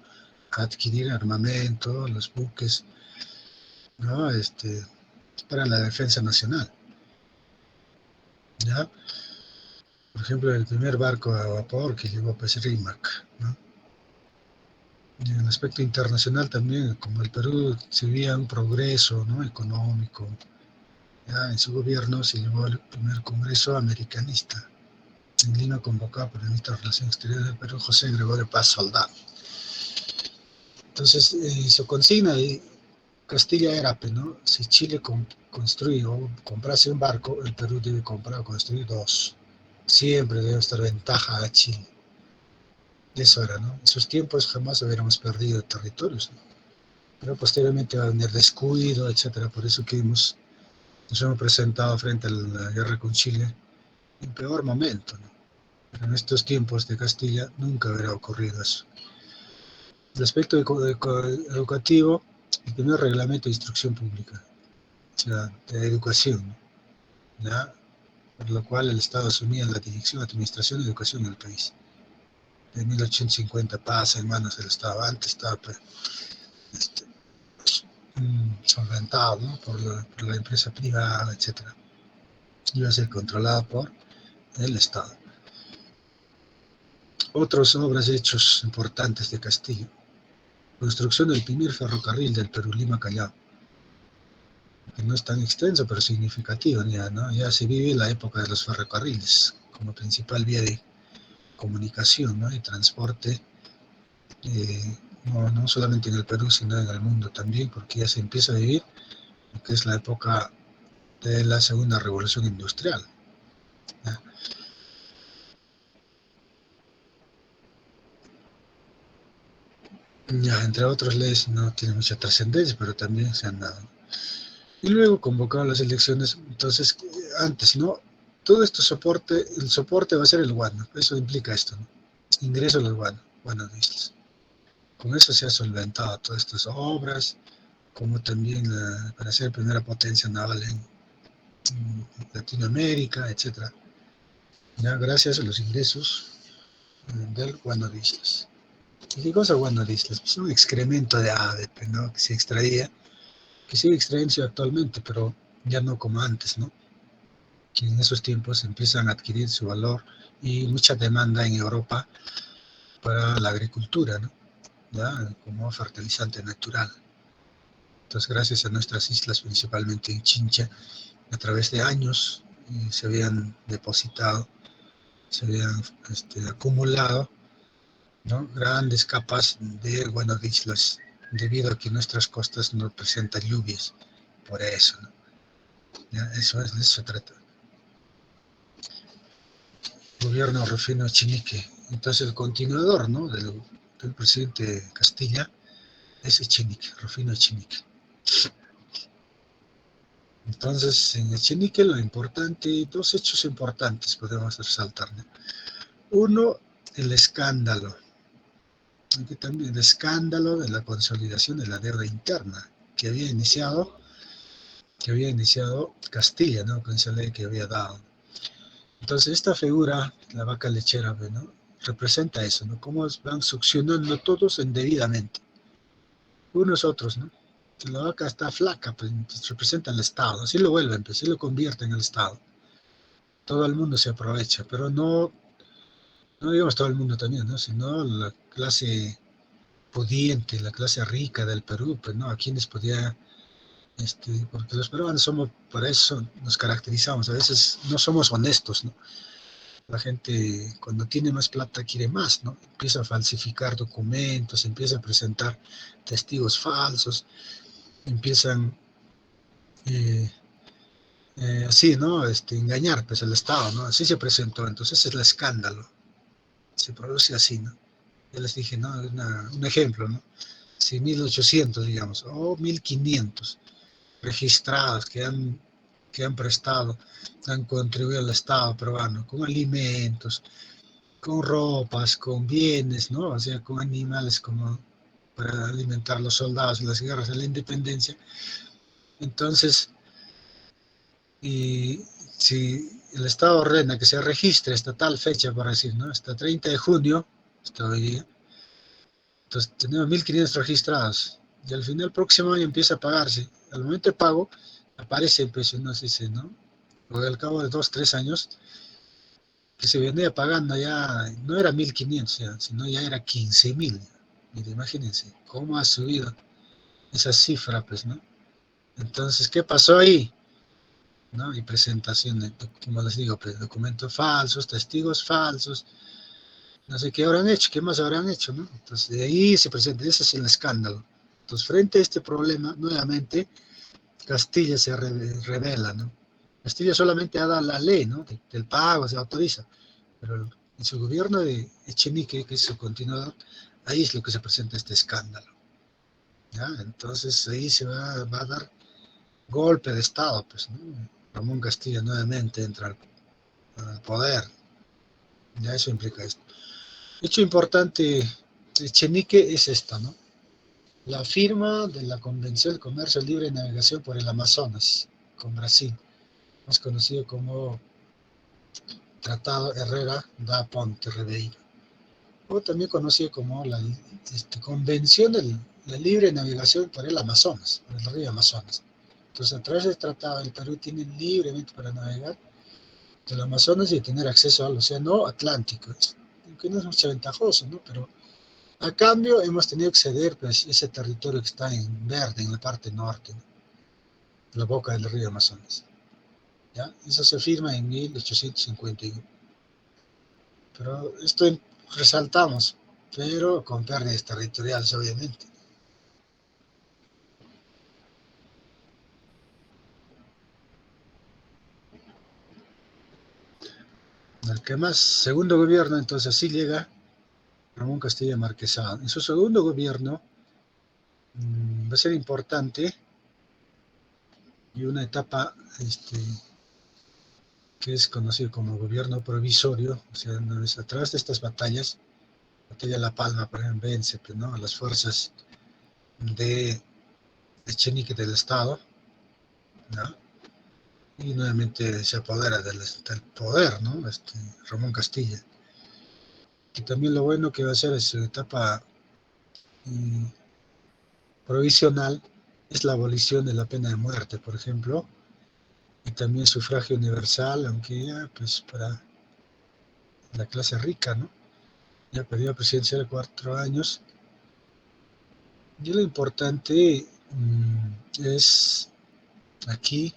a adquirir armamento, los buques, ¿no? Para la defensa nacional, ¿ya? Por ejemplo, el primer barco a vapor que llegó pues Rímac, ¿no? Y en el aspecto internacional también, como el Perú se veía un progreso, ¿no? Económico, ya en su gobierno se llevó el primer congreso americanista en Lima, convocado por el ministro de Relaciones Exteriores del Perú, José Gregorio Paz Soldado. Entonces, su consigna de Castilla era, ¿no? Si Chile construye o comprase un barco, el Perú debe comprar o construir dos. Siempre debe estar ventaja a Chile. Eso era, ¿no? En esos tiempos jamás hubiéramos perdido territorios, ¿no? Pero posteriormente va a venir descuido, etcétera. Por eso que nos hemos presentado frente a la guerra con Chile en peor momento, ¿no? Pero en estos tiempos de Castilla nunca hubiera ocurrido eso. El aspecto educativo, el primer reglamento de instrucción pública, o sea, de educación, ¿ya? Por lo cual el Estado asumía la dirección, administración y educación del país. De 1850 pasa en manos del Estado. Antes estaba pues, este, solventado, ¿no? por la empresa privada, etcétera. Iba a ser controlado por el Estado. Otras obras y hechos importantes de Castillo. Construcción del primer ferrocarril del Perú, Lima-Callao, que no es tan extenso, pero significativo ya, ¿no? Ya se vive la época de los ferrocarriles como principal vía de comunicación, ¿no? Y transporte, no solamente en el Perú, sino en el mundo también, porque ya se empieza a vivir lo que es la época de la segunda revolución industrial, ¿ya? Ya, entre otras leyes no tiene mucha trascendencia, pero también se han dado. Y luego convocaron las elecciones, entonces, antes, ¿no? Todo esto el soporte va a ser el guano, eso implica esto, ¿no? Ingreso a los guano de islas. Con eso se ha solventado todas estas obras, como también para ser primera potencia naval en Latinoamérica, etcétera. Ya gracias a los ingresos del guano de islas. ¿Y qué cosa guano de islas? Pues un excremento de ave, ¿no? Que se extraía, que sigue extrayéndose actualmente, pero ya no como antes, ¿no? Que en esos tiempos empiezan a adquirir su valor y mucha demanda en Europa para la agricultura, ¿no? ¿Ya? Como fertilizante natural. Entonces, gracias a nuestras islas, principalmente en Chincha, a través de años se habían depositado, se habían acumulado, ¿no? Grandes capas de, bueno, de islas, debido a que nuestras costas no presentan lluvias, por eso, ¿no? ¿Ya? Eso es, de eso se trata. Gobierno Rufino Echenique. Entonces el continuador, ¿no? del presidente Castilla es Echenique, Rufino Echenique. Entonces en Echenique lo importante, dos hechos importantes podemos resaltar, ¿no? Uno, el escándalo. Aquí también el escándalo de la consolidación de la deuda interna que había iniciado Castilla, ¿no? Con esa ley que había dado. Entonces, esta figura, la vaca lechera, ¿no? Representa eso, ¿no? Cómo van succionando todos indebidamente, unos otros, ¿no? Si la vaca está flaca, pues representa el Estado, así lo vuelven, pues así lo convierten en el Estado. Todo el mundo se aprovecha, pero no digamos todo el mundo también, ¿no? Sino la clase pudiente, la clase rica del Perú, pues, ¿no? A quienes podía, porque los peruanos somos, por eso nos caracterizamos, a veces no somos honestos, ¿no? La gente cuando tiene más plata quiere más, ¿no? Empieza a falsificar documentos, empieza a presentar testigos falsos, empiezan eh, así, ¿no? Engañar, pues el Estado, ¿no? Así se presentó, entonces ese es el escándalo, se produce así, ¿no? Ya les dije, ¿no? Un ejemplo, ¿no? Si 1800, digamos, o 1500 registrados que han prestado, han contribuido al Estado peruano con alimentos, con ropas, con bienes, ¿no? O sea, con animales como para alimentar a los soldados en las guerras de la independencia. Entonces, y si el Estado ordena que se registre hasta tal fecha, por decir, ¿no? Hasta 30 de junio, hasta hoy día, entonces tenemos 1500 registrados, y al final, el próximo año empieza a pagarse. Al momento de pago, aparece el precio, no sé si, ¿no? Porque al cabo de 2, 3 años, que se venía pagando ya, no era 1500 ya, sino ya era 15.000. Mire, imagínense cómo ha subido esa cifra, pues, ¿no? Entonces, ¿qué pasó ahí? ¿No? Y presentaciones, como les digo, pues, documentos falsos, testigos falsos, no sé qué habrán hecho, qué más habrán hecho, ¿no? Entonces, de ahí se presenta, ese es el escándalo. Entonces, frente a este problema, nuevamente, Castilla se revela, ¿no? Castilla solamente ha dado la ley, ¿no? Del pago, se autoriza, pero en su gobierno de Echenique, que es su continuador, ahí es lo que se presenta este escándalo, ¿ya? Entonces ahí va a dar golpe de Estado, pues, ¿no? Ramón Castilla nuevamente entra al poder. Ya eso implica esto. Hecho importante de Chenique es esta, ¿no? La firma de la Convención de Comercio Libre y Navegación por el Amazonas con Brasil, más conocido como Tratado Herrera da Ponte Ribeiro, o también conocido como la Convención de la Libre Navegación por el Amazonas, por el río Amazonas. Entonces, a través del tratado, el Perú tiene libremente para navegar del Amazonas y tener acceso al Océano Atlántico, que no es mucho ventajoso, ¿no? Pero a cambio hemos tenido que ceder pues, ese territorio que está en verde, en la parte norte, ¿no? La boca del río Amazonas. ¿Ya? Eso se firma en 1851. Pero esto resaltamos, pero con pérdidas territoriales, obviamente. El que más, segundo gobierno, entonces así llega Ramón Castilla Marquesado. En su segundo gobierno va a ser importante y una etapa que es conocido como gobierno provisorio, o sea, a través de estas batallas, batalla de La Palma, por ejemplo, vence, ¿no?, a las fuerzas de Echenique del Estado, ¿no? Y nuevamente se apodera del poder, ¿no? Ramón Castilla. Y también lo bueno que va a ser es su etapa mm, provisional es la abolición de la pena de muerte, por ejemplo, y también sufragio universal, aunque ya pues para la clase rica, ¿no? Ya perdió presidencia de 4 años. Y lo importante es aquí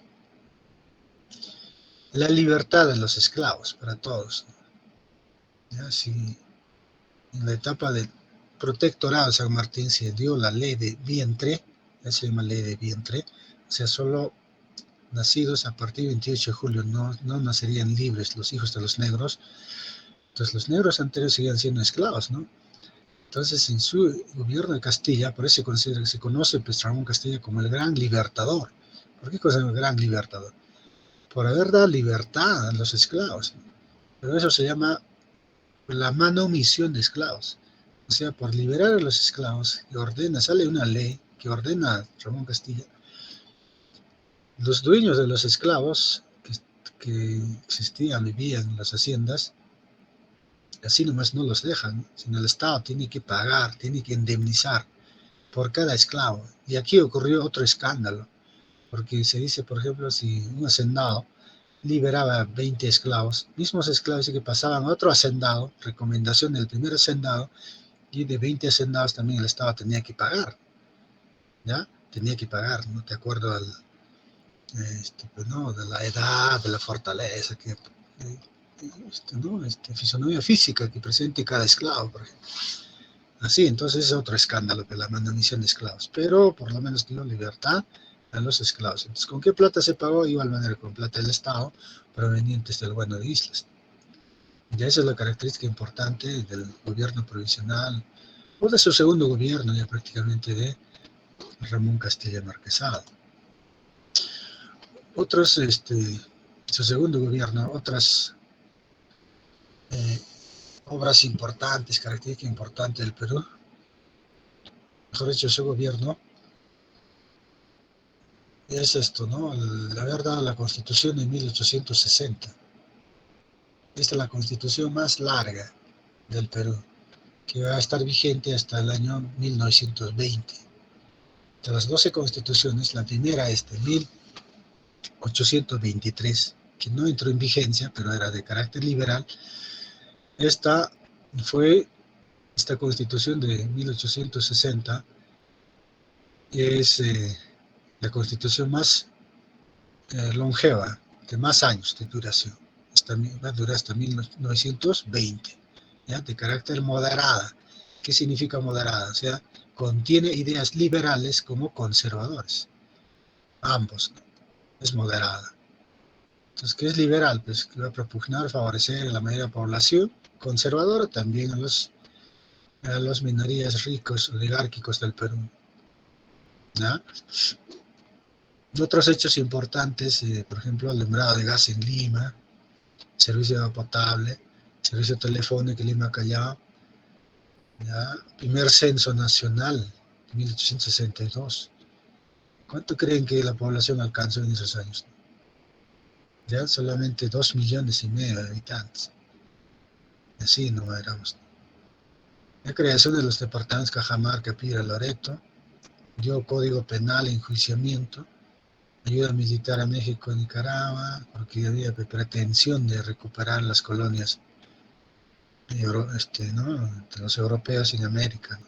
la libertad de los esclavos para todos. Ya, si en la etapa del protectorado de San Martín se dio la ley de vientre, ya se llama ley de vientre, o sea, solo nacidos a partir del 28 de julio no nacerían libres los hijos de los negros, entonces los negros anteriores seguían siendo esclavos, ¿no? Entonces, en su gobierno de Castilla, por eso se conoce pues, Ramón Castilla como el gran libertador. ¿Por qué cosa es el gran libertador? Por haber dado libertad a los esclavos. Pero eso se llama la manomisión de esclavos. O sea, por liberar a los esclavos, sale una ley que ordena a Ramón Castilla, los dueños de los esclavos que existían, vivían en las haciendas, así nomás no los dejan, sino el Estado tiene que pagar, tiene que indemnizar por cada esclavo. Y aquí ocurrió otro escándalo, porque se dice, por ejemplo, si un hacendado liberaba 20 esclavos, mismos esclavos que pasaban a otro hacendado, recomendación del primer hacendado, y de 20 hacendados también el Estado tenía que pagar, ¿ya? Tenía que pagar, ¿no? De acuerdo al, pues, ¿no?, de la edad, de la fortaleza, ¿no?, fisonomía física que presente cada esclavo, por ejemplo. Así, entonces es otro escándalo de la manomisión de esclavos, pero por lo menos dio libertad a los esclavos. Entonces, ¿con qué plata se pagó? Igual manera con plata del Estado, provenientes del Bueno de Islas. Ya esa es la característica importante del gobierno provisional, o de su segundo gobierno ya prácticamente, de Ramón Castilla Marquesado. Otros, su segundo gobierno, otras obras importantes, características importantes del Perú, mejor dicho, su gobierno, es esto, ¿no? El haber dado la Constitución en 1860. Esta es la Constitución más larga del Perú, que va a estar vigente hasta el año 1920. De las 12 constituciones, la primera es de 1823, que no entró en vigencia, pero era de carácter liberal. Esta fue, esta constitución de 1860 es la constitución más longeva, de más años de duración. Va a durar hasta 1920, ¿ya? De carácter moderada. ¿Qué significa moderada? O sea, contiene ideas liberales como conservadores. Ambos, ¿no? Es moderada. Entonces, ¿qué es liberal? Pues que va a propugnar, favorecer a la mayoría de la población. Conservadora también a las minorías ricos, oligárquicos del Perú, ¿ya? Otros hechos importantes, por ejemplo, el alumbrado de gas en Lima, servicio de agua potable, Servicio telefónico Lima Callao, ya, primer censo nacional, 1862. ¿Cuánto creen que la población alcanzó en esos años? Ya solamente 2,5 millones de habitantes. Así no éramos. La creación de los departamentos Cajamarca, Piura, Loreto, dio código penal, enjuiciamiento, ayuda militar a México y Nicaragua, porque había pretensión de recuperar las colonias ¿no? de los europeos en América, ¿no?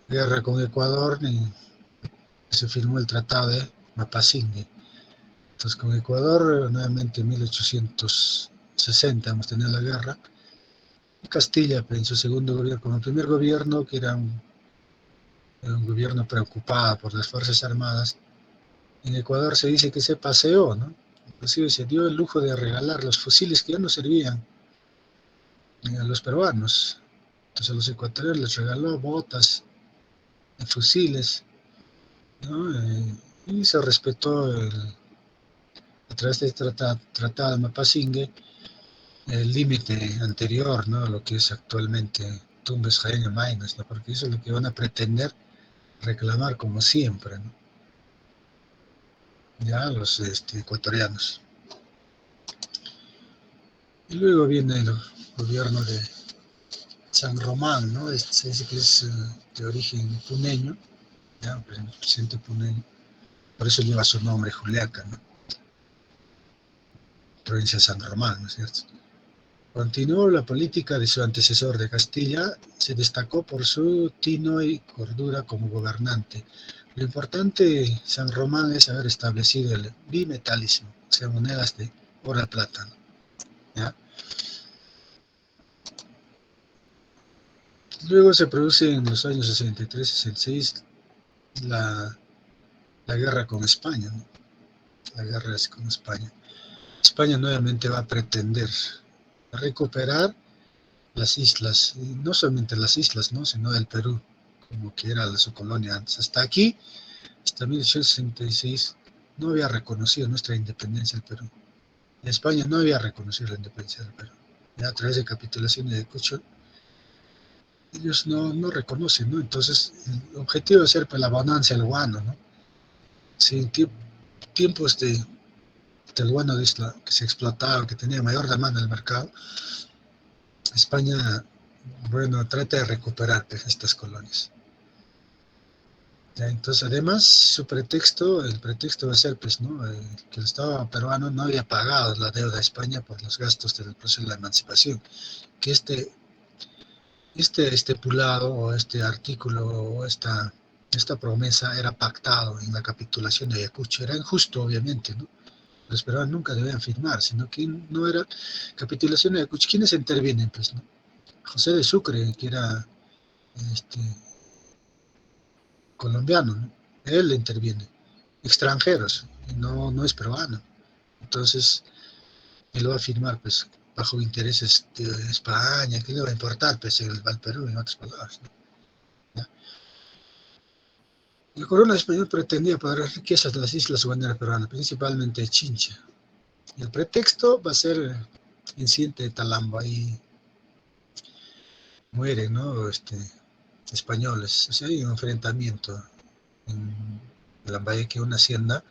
Guerra con Ecuador, se firmó el tratado de Mapasingue. Entonces con Ecuador, nuevamente en 1860 hemos tenido la guerra. Castilla, en su segundo gobierno, como el primer gobierno, que era un gobierno preocupado por las Fuerzas Armadas, en Ecuador se dice que se paseó, ¿no? Inclusive se dio el lujo de regalar los fusiles que ya no servían a los peruanos. Entonces a los ecuatorianos les regaló botas, fusiles, ¿no? Y se respetó a través de este tratado de Mapasingue el límite anterior, ¿no? Lo que es actualmente Tumbes, Jaén y Maynas, ¿no? Porque eso es lo que van a pretender reclamar como siempre, ¿no? Ya los ecuatorianos. Y luego viene el gobierno de San Román, ¿no? Se dice que es de origen puneño, ¿ya? El presidente puneño, por eso lleva su nombre, Juliaca, ¿no? Provincia de San Román, ¿no es cierto? Continuó la política de su antecesor de Castilla, se destacó por su tino y cordura como gobernante. Lo importante de San Román es haber establecido el bimetalismo, o sea, monedas de oro y plata, ¿ya? Luego se produce en los años 63-66 la, la guerra con España, ¿no? La guerra es con España. España nuevamente va a pretender recuperar las islas, y no solamente las islas, ¿no? Sino el Perú, como que era su colonia antes. Hasta aquí, hasta 1866, no había reconocido nuestra independencia del Perú. España no había reconocido la independencia del Perú. Ya a través de capitulación de Ayacucho, ellos no reconocen, ¿no? Entonces, el objetivo es ser pues, la bonanza del guano, ¿no? Si en tiempos del guano de isla que se explotaba, que tenía mayor demanda en el mercado, España, bueno, trata de recuperar pues, estas colonias. Ya, entonces, además, el pretexto va a ser, pues, ¿no? Que el Estado peruano no había pagado la deuda a España por los gastos del proceso de la emancipación, que este estipulado o este artículo o esta promesa era pactado en la capitulación de Ayacucho. Era injusto, obviamente, ¿no? Los peruanos nunca debían firmar, sino que no era capitulación de Ayacucho. ¿Quiénes intervienen? Pues, ¿no? José de Sucre, que era este, colombiano, ¿no? Él interviene. Extranjeros, no es peruano. Entonces, él va a firmar, pues, bajo intereses de España, ¿qué le va a importar, pues, al Perú, en otras palabras, ¿no? ¿Ya? La corona española pretendía apoderar riquezas de las islas guaneras peruanas, principalmente de Chincha. Y el pretexto va a ser el incidente de Talambo. Ahí mueren, ¿no? Españoles. O sea, hay un enfrentamiento en Lambayeque, una hacienda,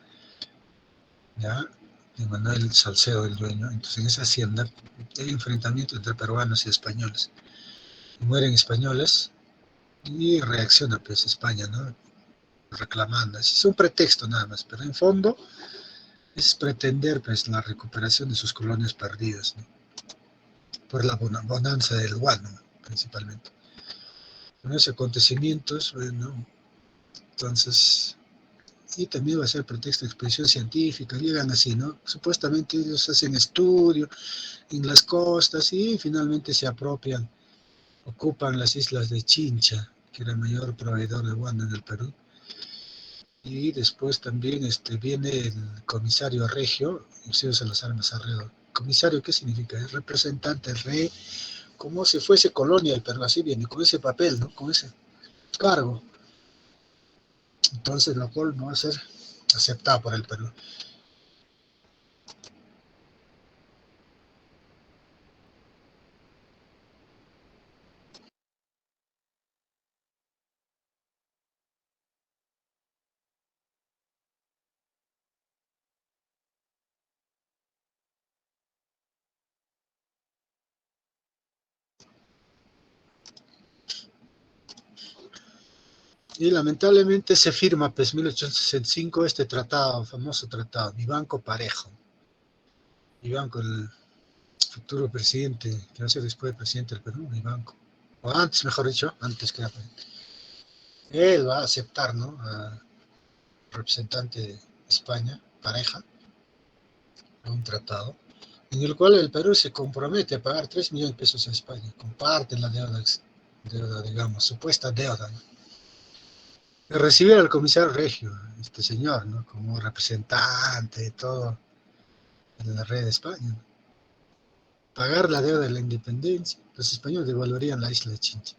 ¿ya? De Manuel Salcedo, el dueño. Entonces, en esa hacienda hay enfrentamiento entre peruanos y españoles. Y mueren españoles y reacciona, pues, España, ¿no? Reclamando. Es un pretexto nada más, pero en fondo es pretender, pues, la recuperación de sus colonias perdidas, ¿no? Por la bonanza del guano, principalmente. Con esos acontecimientos, bueno, entonces, y también va a ser pretexto de expedición científica, llegan así, ¿no? Supuestamente ellos hacen estudio en las costas y finalmente se apropian, ocupan las islas de Chincha, que era el mayor proveedor de guano en el Perú. Y después también viene el comisario regio, Eusebio Salazar Mazarredo. ¿Comisario qué significa? Es representante, el rey, como si fuese colonia del Perú, así viene, con ese papel, ¿no? Con ese cargo. Entonces, lo cual no va a ser aceptado por el Perú. Y lamentablemente se firma, pues, 1865, este tratado, famoso tratado, Vivanco Parejo. Vivanco, el futuro presidente, que va a ser después presidente del Perú, Vivanco. O antes, mejor dicho, antes que él va a aceptar, ¿no? A representante de España, Pareja, a un tratado, en el cual el Perú se compromete a pagar 3 millones de pesos a España, comparten la deuda, digamos, supuesta deuda, ¿no? De recibir al comisario Regio, este señor, ¿no? Como representante de todo en la red de España, ¿no? Pagar la deuda de la independencia, los españoles devaluarían la isla de Chincha.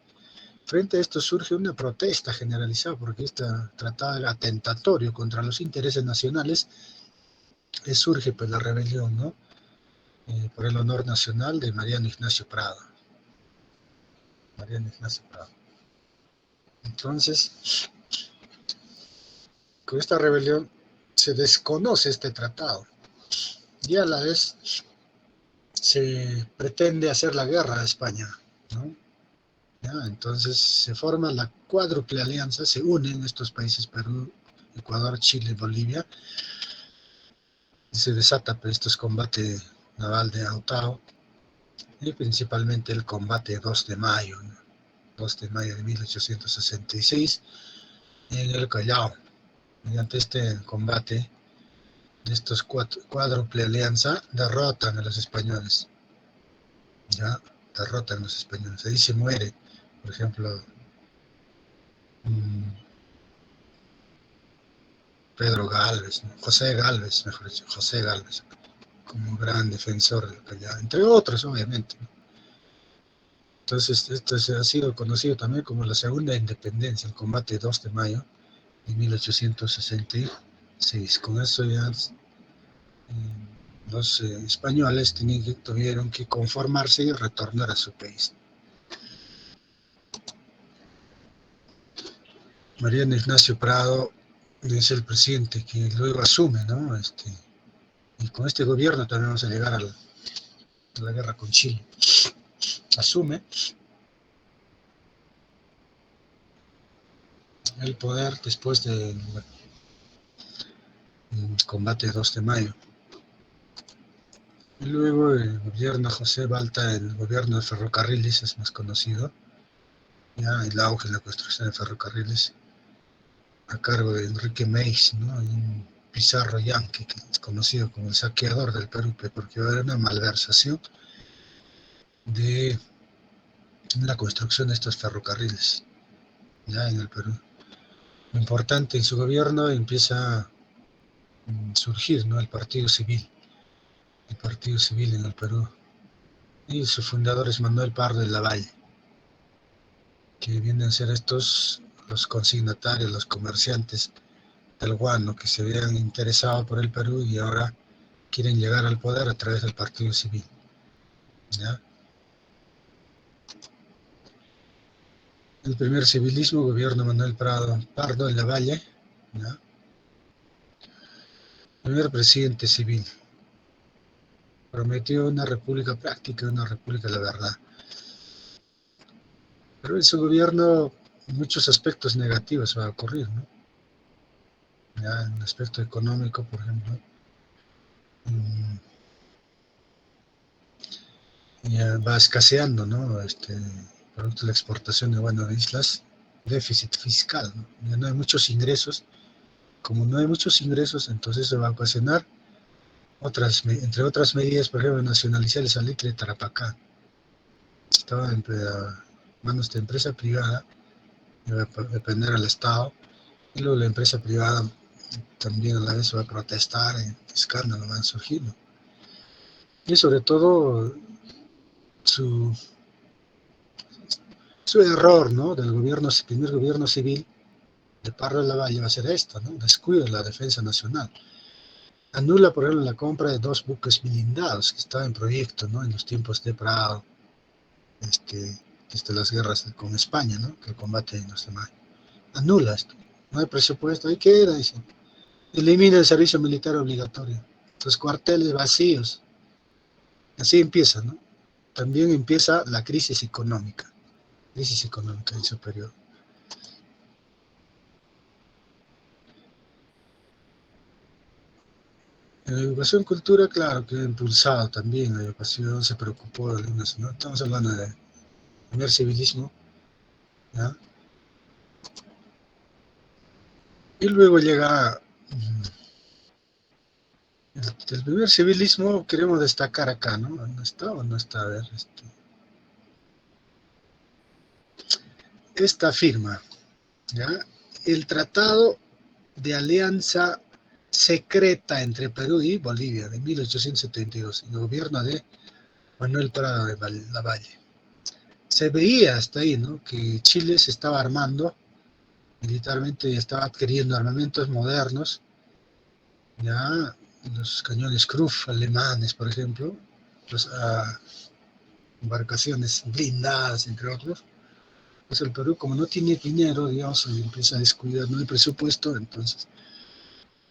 Frente a esto surge una protesta generalizada porque este tratado era atentatorio contra los intereses nacionales. Surge pues la rebelión, ¿no? Por el honor nacional de Mariano Ignacio Prado. Mariano Ignacio Prado. Entonces, con esta rebelión se desconoce este tratado y a la vez se pretende hacer la guerra a España, ¿no? ¿Ya? Entonces se forma la cuádruple alianza, se unen estos países, Perú, Ecuador, Chile, Bolivia, y se desata pues, estos combates naval de Autao y principalmente el combate 2 de mayo, ¿no? 2 de mayo de 1866 en el Callao. Mediante este combate de estos cuádruple alianza derrotan a los españoles, ya derrotan a los españoles. Ahí se muere, por ejemplo, Pedro Galvez, ¿no? José Galvez, mejor dicho, José Galvez, como gran defensor del Callao, entre otros, obviamente, ¿no? Entonces, esto ha sido conocido también como la Segunda Independencia, el combate 2 de mayo de 1866. Con eso ya los españoles tuvieron que conformarse y retornar a su país. Mariano Ignacio Prado es el presidente que luego asume, ¿no? Y con este gobierno también vamos a llegar a la guerra con Chile. Asume el poder después del combate 2 de mayo. Y luego el gobierno José Balta, el gobierno de ferrocarriles es más conocido, ya el auge de la construcción de ferrocarriles a cargo de Enrique Meis, ¿no? Un Pizarro Yanqui, que es conocido como el saqueador del Perú, porque era una malversación de la construcción de estos ferrocarriles ya en el Perú. Lo importante en su gobierno empieza a surgir, ¿no? El Partido Civil en el Perú. Y su fundador es Manuel Pardo de Lavalle, que vienen a ser estos los consignatarios, los comerciantes del guano que se habían interesado por el Perú y ahora quieren llegar al poder a través del Partido Civil, ¿ya? El primer civilismo, gobierno Manuel Pardo de Lavalle, ¿ya? Primer presidente civil. Prometió una república práctica, una república de la verdad. Pero en su gobierno muchos aspectos negativos van a ocurrir, ¿no? Ya en el aspecto económico, por ejemplo, ya va escaseando, ¿no? Producto de la exportación de, bueno, de islas, déficit fiscal, ¿no? Ya no hay muchos ingresos. Como no hay muchos ingresos, entonces se va a ocasionar entre otras medidas, por ejemplo, nacionalizar el salitre de Tarapacá. Estaba en manos de empresa privada, iba a depender del Estado, y luego la empresa privada también a la vez va a protestar, escándalos van surgiendo. Y sobre todo su, su error, ¿no? Del primer gobierno civil de Pardo de Lavalle va a ser esto, ¿no? Descuido de la defensa nacional. Anula, por ejemplo, la compra de 2 buques blindados que estaban en proyecto, ¿no? En los tiempos de Prado, desde las guerras con España, ¿no? Que el combate en los demás. Anula esto. No hay presupuesto, ahí queda, dicen. Elimina el servicio militar obligatorio. Los cuarteles vacíos. Así empieza, ¿no? También empieza la crisis económica en su periodo. En la educación cultura, claro, que ha impulsado también la educación, se preocupó de algunas, ¿no? Estamos hablando de primer civilismo, ¿ya? Y luego llega el primer civilismo, queremos destacar acá, ¿no? ¿No está o no está? A ver, esta firma, ¿ya? El Tratado de Alianza Secreta entre Perú y Bolivia de 1872, en el gobierno de Manuel Prado de Lavalle. Se veía hasta ahí, ¿no? Que Chile se estaba armando militarmente, estaba adquiriendo armamentos modernos, ya los cañones Krupp alemanes, por ejemplo, las embarcaciones blindadas, entre otros. Pues el Perú, como no tiene dinero, digamos, empieza a descuidar, no hay presupuesto, entonces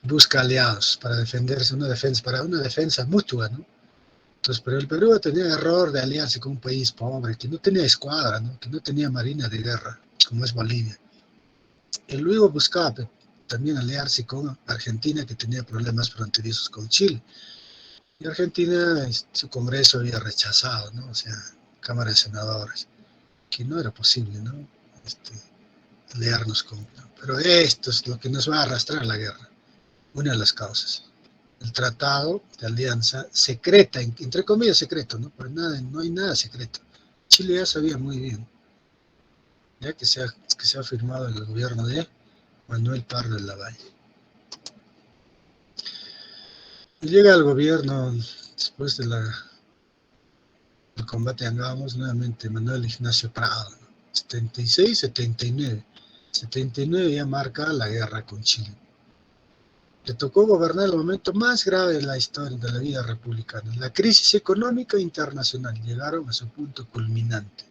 busca aliados para defenderse, para una defensa mutua, ¿no? Entonces, pero el Perú tenía el error de aliarse con un país pobre, que no tenía escuadra, ¿no? Que no tenía marina de guerra, como es Bolivia. Y luego buscaba también aliarse con Argentina, que tenía problemas fronterizos con Chile. Y Argentina, su Congreso había rechazado, ¿no? O sea, Cámara de Senadores, que no era posible, ¿no? Este, aliarnos con... Pero esto es lo que nos va a arrastrar la guerra, una de las causas. El tratado de alianza secreta, entre comillas secreto, ¿no? Pero nada, no hay nada secreto. Chile ya sabía muy bien, ya que se ha firmado en el gobierno de Manuel Pardo de Lavalle. Y llega al gobierno, después del combate Angamos, nuevamente Manuel Ignacio Prado, ¿no? 76, 79. 79 ya marca la guerra con Chile. Le tocó gobernar el momento más grave de la historia de la vida republicana. La crisis económica internacional llegaron a su punto culminante.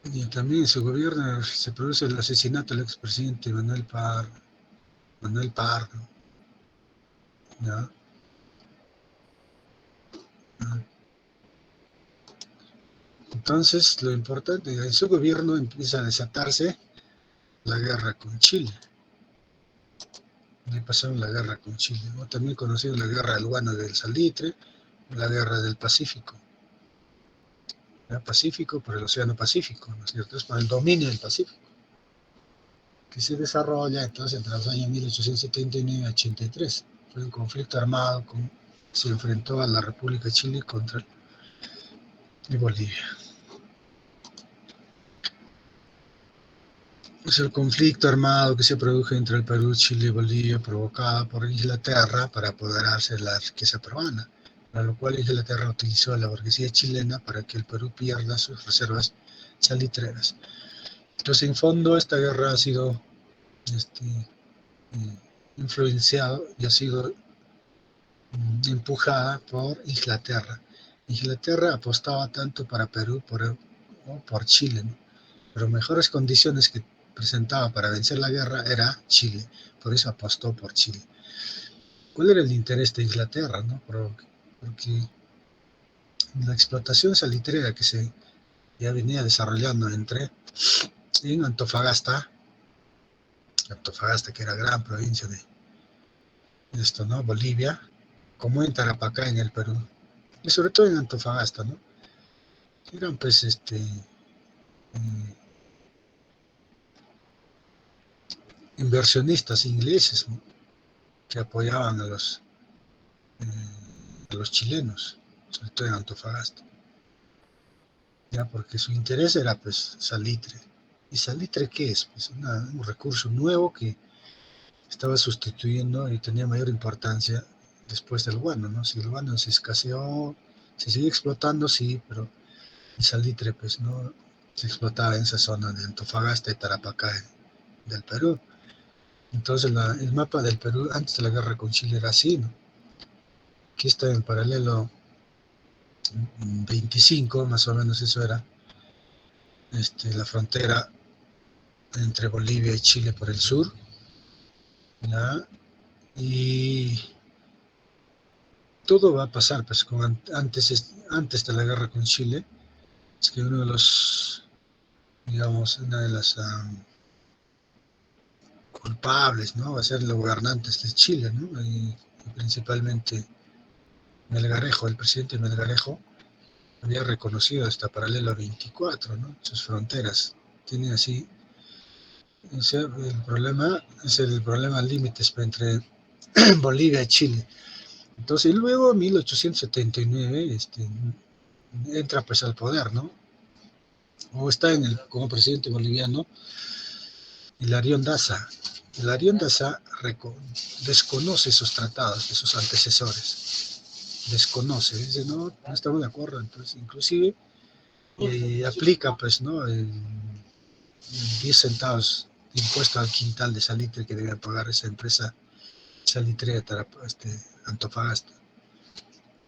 Y también en su gobierno se produce el asesinato del expresidente Manuel Pardo, ¿ya? Entonces, lo importante, en su gobierno empieza a desatarse la guerra con Chile. Le pasaron la guerra con Chile, ¿no? También conocido la guerra del guano del salitre, la guerra del Pacífico. El Pacífico por el Océano Pacífico, ¿no es cierto? Es para el dominio del Pacífico, que se desarrolla entonces entre los años 1879 y 83. Fue un conflicto armado, se enfrentó a la República de Chile contra Bolivia. Es el conflicto armado que se produjo entre el Perú, Chile y Bolivia, provocado por Inglaterra para apoderarse de la riqueza peruana, para lo cual Inglaterra utilizó a la burguesía chilena para que el Perú pierda sus reservas salitreras. Entonces, en fondo, esta guerra ha sido influenciado y ha sido empujada por Inglaterra. Inglaterra apostaba tanto para Perú por Chile, ¿no? Pero mejores condiciones que presentaba para vencer la guerra era Chile, por eso apostó por Chile. ¿Cuál era el interés de Inglaterra? ¿No? Porque la explotación salitrera que se ya venía desarrollando en Antofagasta, que era gran provincia de esto, ¿no? Bolivia, como en Tarapacá, en el Perú, y sobre todo en Antofagasta, ¿no? Eran pues inversionistas ingleses, ¿no? Que apoyaban a los chilenos, sobre todo en Antofagasta, ya porque su interés era pues salitre. ¿Y salitre qué es? Pues un recurso nuevo que estaba sustituyendo y tenía mayor importancia después del guano, ¿no? Si el guano se escaseó, se sigue explotando, sí, pero el salitre pues no se explotaba en esa zona de Antofagasta y Tarapacá del Perú. Entonces el mapa del Perú antes de la guerra con Chile era así, ¿no? Aquí está en paralelo 25, más o menos eso era, la frontera entre Bolivia y Chile por el sur, ¿ya? Y todo va a pasar, pues antes de la guerra con Chile, es que uno de los, digamos, una de las culpables, ¿no? Va a ser los gobernantes de Chile, ¿no? Y principalmente Melgarejo, el presidente Melgarejo, había reconocido hasta paralelo 24, ¿no? Sus fronteras. Tiene así, o sea, el problema es el problema límites entre Bolivia y Chile. Entonces, y luego en 1879 entra pues al poder, ¿no? O está como presidente boliviano Hilarión Daza. Hilarión Daza desconoce esos tratados de sus antecesores. Desconoce, dice, no estamos de acuerdo. Entonces, inclusive, aplica, pues, ¿no? 10 centavos de impuesto al quintal de salitre que debe pagar esa empresa salitrera Antofagasta.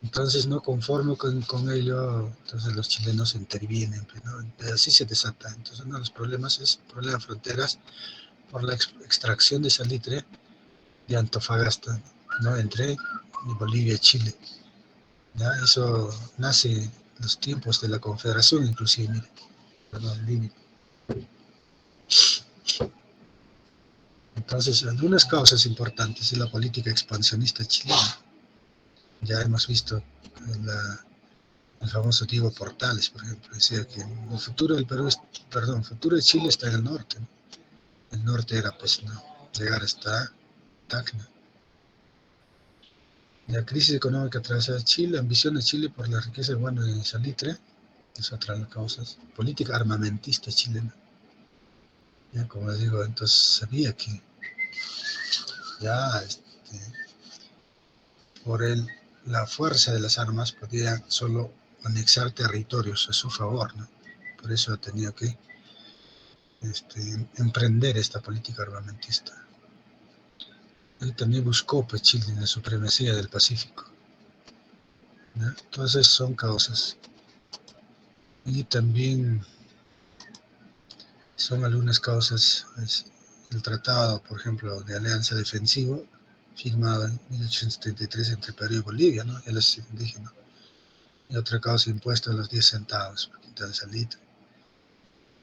Entonces, no conforme con ello, entonces los chilenos intervienen, ¿no? Así se desata. Entonces, uno de los problemas es el problema de fronteras por la extracción de salitre de Antofagasta, ¿no? Entre Bolivia y Chile. ¿Ya? Eso nace en los tiempos de la Confederación, inclusive, mire, perdón, límite. Entonces, algunas causas importantes es la política expansionista chilena. Ya hemos visto el famoso Diego Portales, por ejemplo, decía que el futuro del Perú, el futuro de Chile está en el norte, ¿no? El norte era, pues, no, llegar hasta Tacna. La crisis económica atravesada Chile, ambición de Chile por la riqueza del guano de salitre, es otra de las causas. Política armamentista chilena. Ya, como les digo, entonces sabía que ya por la fuerza de las armas podía solo anexar territorios a su favor, ¿no? Por eso ha tenido que emprender esta política armamentista. Él también buscó, pues, Chile en la supremacía del Pacífico, ¿no? Todas esas son causas. Y también son algunas causas, el tratado, por ejemplo, de alianza defensiva, firmado en 1873 entre Perú y Bolivia, ¿no? Ya les dije, ¿no? Y otra causa, impuesto a los 10 centavos por quintal de salitre.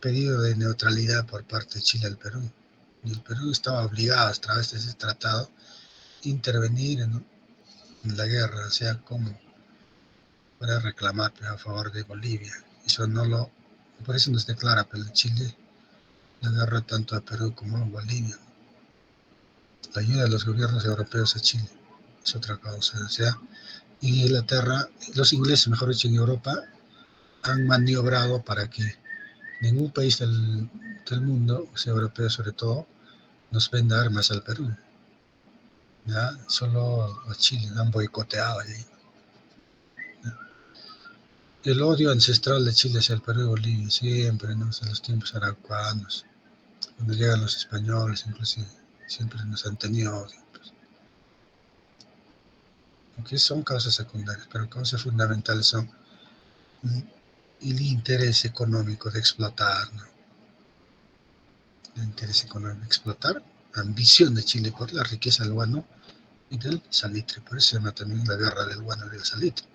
Pedido de neutralidad por parte de Chile al Perú. Y el Perú estaba obligado a través de ese tratado a intervenir, ¿no?, en la guerra, o sea, como para reclamar, pues, a favor de Bolivia. Eso por eso nos declara, pues, Chile la guerra tanto a Perú como a Bolivia. La ayuda de los gobiernos europeos a Chile es otra causa. O sea, en Inglaterra, los ingleses, mejor dicho, en Europa, han maniobrado para que ningún país del mundo, o sea, europeo sobre todo, nos venda armas al Perú. ¿Ya? Solo a Chile han boicoteado allí. El odio ancestral de Chile hacia el Perú y Bolivia, siempre, ¿no? En los tiempos araucanos, cuando llegan los españoles, inclusive, siempre nos han tenido odio. Pues. Aunque son causas secundarias, pero causas fundamentales son el interés económico de explotar, ¿no? El interés económico de explotar, ambición de Chile por la riqueza del guano y del salitre. Por eso se llama también la guerra del guano y del salitre.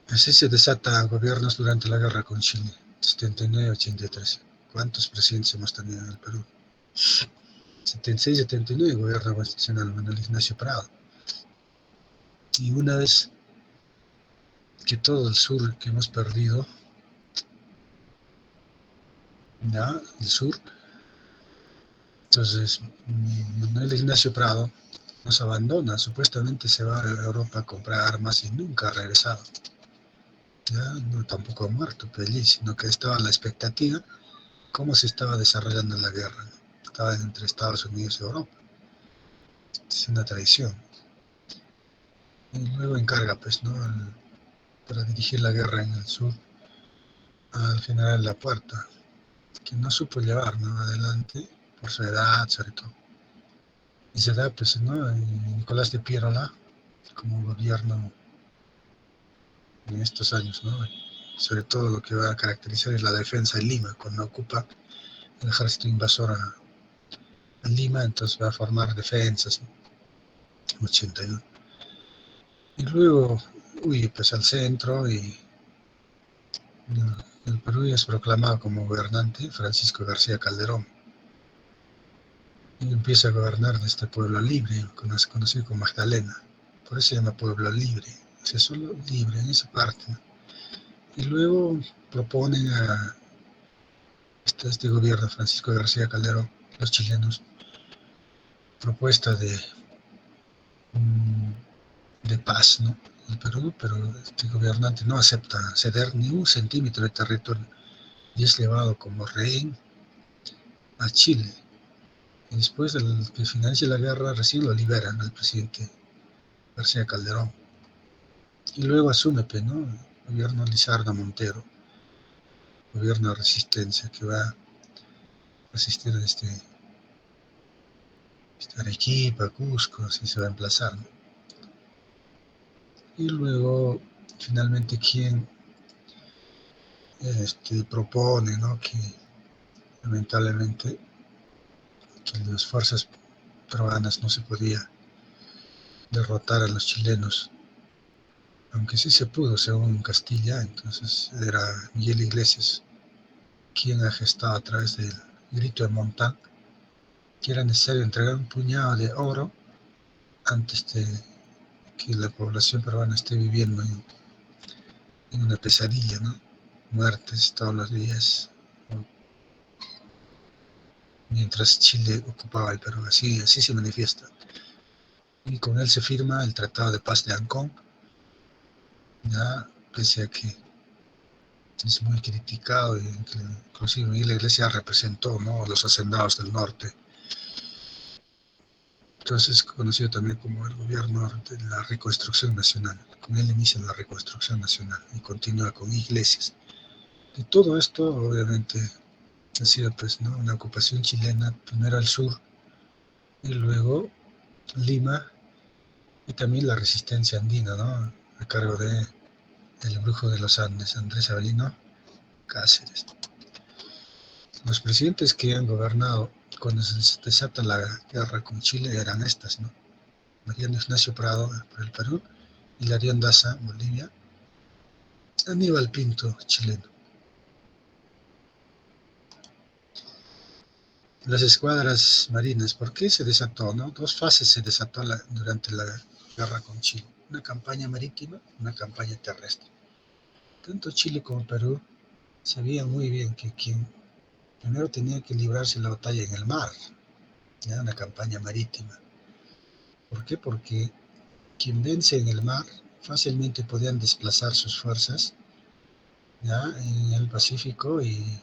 Así se desatan gobiernos durante la guerra con Chile, 79-83. ¿Cuántos presidentes hemos tenido en el Perú? 76-79, gobierno constitucional Manuel Ignacio Prado. Y una vez que todo el sur que hemos perdido, ya, el sur, entonces Manuel Ignacio Prado nos abandona, supuestamente se va a Europa a comprar armas y nunca ha regresado. Ya, no, tampoco ha muerto feliz, sino que estaba a la expectativa cómo se estaba desarrollando la guerra, ¿no? Estaba entre Estados Unidos y Europa. Es una traición. Y luego encarga, pues, ¿no?, para dirigir la guerra en el sur al general La Puerta, que no supo llevar, ¿no?, adelante por su edad, sobre todo. Y se da, pues, ¿no?, Nicolás de Pierola como gobierno en estos años, ¿no? Sobre todo lo que va a caracterizar es la defensa de Lima, cuando ocupa el ejército invasor a Lima, entonces va a formar defensas, ¿no? 81. Y luego huye, pues, al centro y, ¿no?, el Perú es proclamado como gobernante Francisco García Calderón. Y empieza a gobernar de este pueblo libre, conocido como Magdalena. Por eso se llama pueblo libre, o sea, solo libre en esa parte, ¿no? Y luego proponen a este gobierno, Francisco García Calderón, los chilenos, propuesta de paz, ¿no? El Perú, pero este gobernante no acepta ceder ni un centímetro de territorio y es llevado como rehén a Chile. Y después de que finalice la guerra, recién lo liberan al presidente García Calderón. Y luego asume, ¿no? El gobierno Lizardo Montero, gobierno de resistencia, que va a resistir Arequipa, Cusco, así se va a emplazar, ¿no? Y luego, finalmente, quien propone, ¿no? Que lamentablemente que las fuerzas peruanas no se podía derrotar a los chilenos, aunque sí se pudo, según Castilla. Entonces era Miguel Iglesias quien ha gestado a través del grito de Montán que era necesario entregar un puñado de oro antes de que la población peruana esté viviendo en una pesadilla, ¿no? Muertes todos los días, mientras Chile ocupaba el Perú. Así se manifiesta. Y con él se firma el Tratado de Paz de Ancón, ya, pese a que es muy criticado, y que inclusive la iglesia representó, ¿no?, los hacendados del norte. Entonces, conocido también como el gobierno de la reconstrucción nacional. Con él inicia la reconstrucción nacional y continúa con Iglesias. Y todo esto, obviamente, ha sido, pues, ¿no?, una ocupación chilena, primero al sur y luego Lima, y también la resistencia andina, ¿no?, a cargo de el brujo de los Andes, Andrés Avelino Cáceres. Los presidentes que han gobernado cuando se desata la guerra con Chile eran estas, ¿no? Mariano Ignacio Prado por el Perú, Hilarión Daza, Bolivia, Aníbal Pinto, chileno. Las escuadras marinas, ¿por qué se desató, no? Dos fases se desató durante la guerra con Chile. Una campaña marítima, una campaña terrestre. Tanto Chile como Perú sabían muy bien que quien primero tenía que librarse la batalla en el mar, ¿ya? Una campaña marítima. ¿Por qué? Porque quien vence en el mar fácilmente podían desplazar sus fuerzas, ¿ya?, en el Pacífico y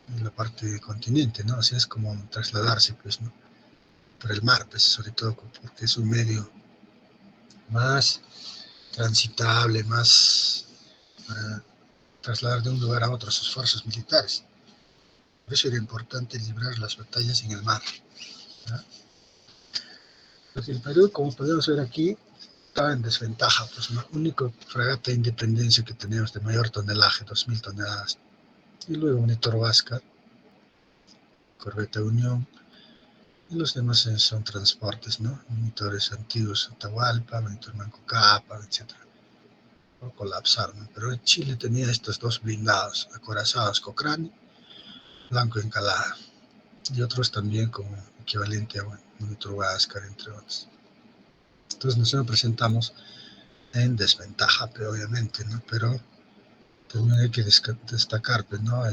en la parte del continente, ¿no? O sea, es como trasladarse, pues, ¿no?, por el mar, pues, sobre todo porque es un medio más transitable, más para trasladar de un lugar a otro sus fuerzas militares. Por eso era importante librar las batallas en el mar, ¿no? Pues el Perú, como podemos ver aquí, estaba en desventaja, pues la única fragata de Independencia que teníamos de mayor tonelaje, 2.000 toneladas, y luego Monitor Vasca, Corbeta Unión, y los demás son transportes, ¿no? Monitores antiguos, Atahualpa, Monitor Manco Cápac, etc. Por colapsar, ¿no? Pero Chile tenía estos dos blindados, acorazados Cochrane, Blanco Encalada, y otros también como equivalente a, bueno, Monitor Vasca, entre otros. Entonces nosotros presentamos en desventaja, pero obviamente, ¿no? Pero también hay que destacar, pues, ¿no?,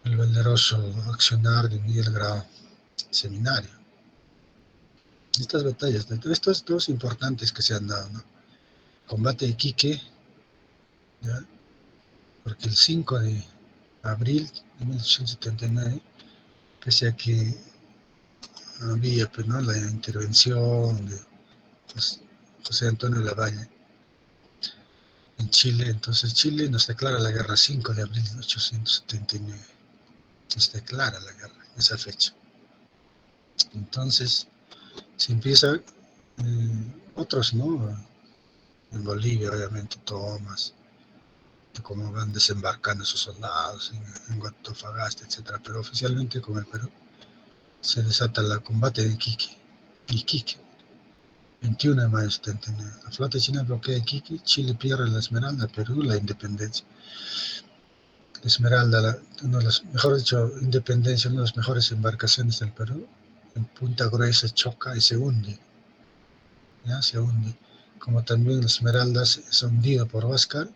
el valeroso accionar de Miguel Grau Seminario. Estas batallas, estos dos importantes que se han dado, ¿no? Combate de Iquique, ¿ya?, porque el 5 de abril de 1879, pese a que había, pues, ¿no?, la intervención de, pues, José Antonio Lavalle en Chile, entonces Chile nos declara la guerra 5 de abril de 1879. Nos declara la guerra en esa fecha. Entonces se empieza, otros, ¿no? En Bolivia, obviamente, tomas, de cómo van desembarcando sus soldados en Antofagasta, etc. Pero oficialmente con el Perú se desata el combate de Iquique. 21 de mayo de 79. La flota china bloquea Iquique, Chile pierde la Esmeralda, Perú la independencia. La Esmeralda, mejor dicho, independencia, una de las mejores embarcaciones del Perú, en Punta Gruesa choca y se hunde. ¿Ya? Se hunde. Como también la Esmeralda es hundida por Huáscar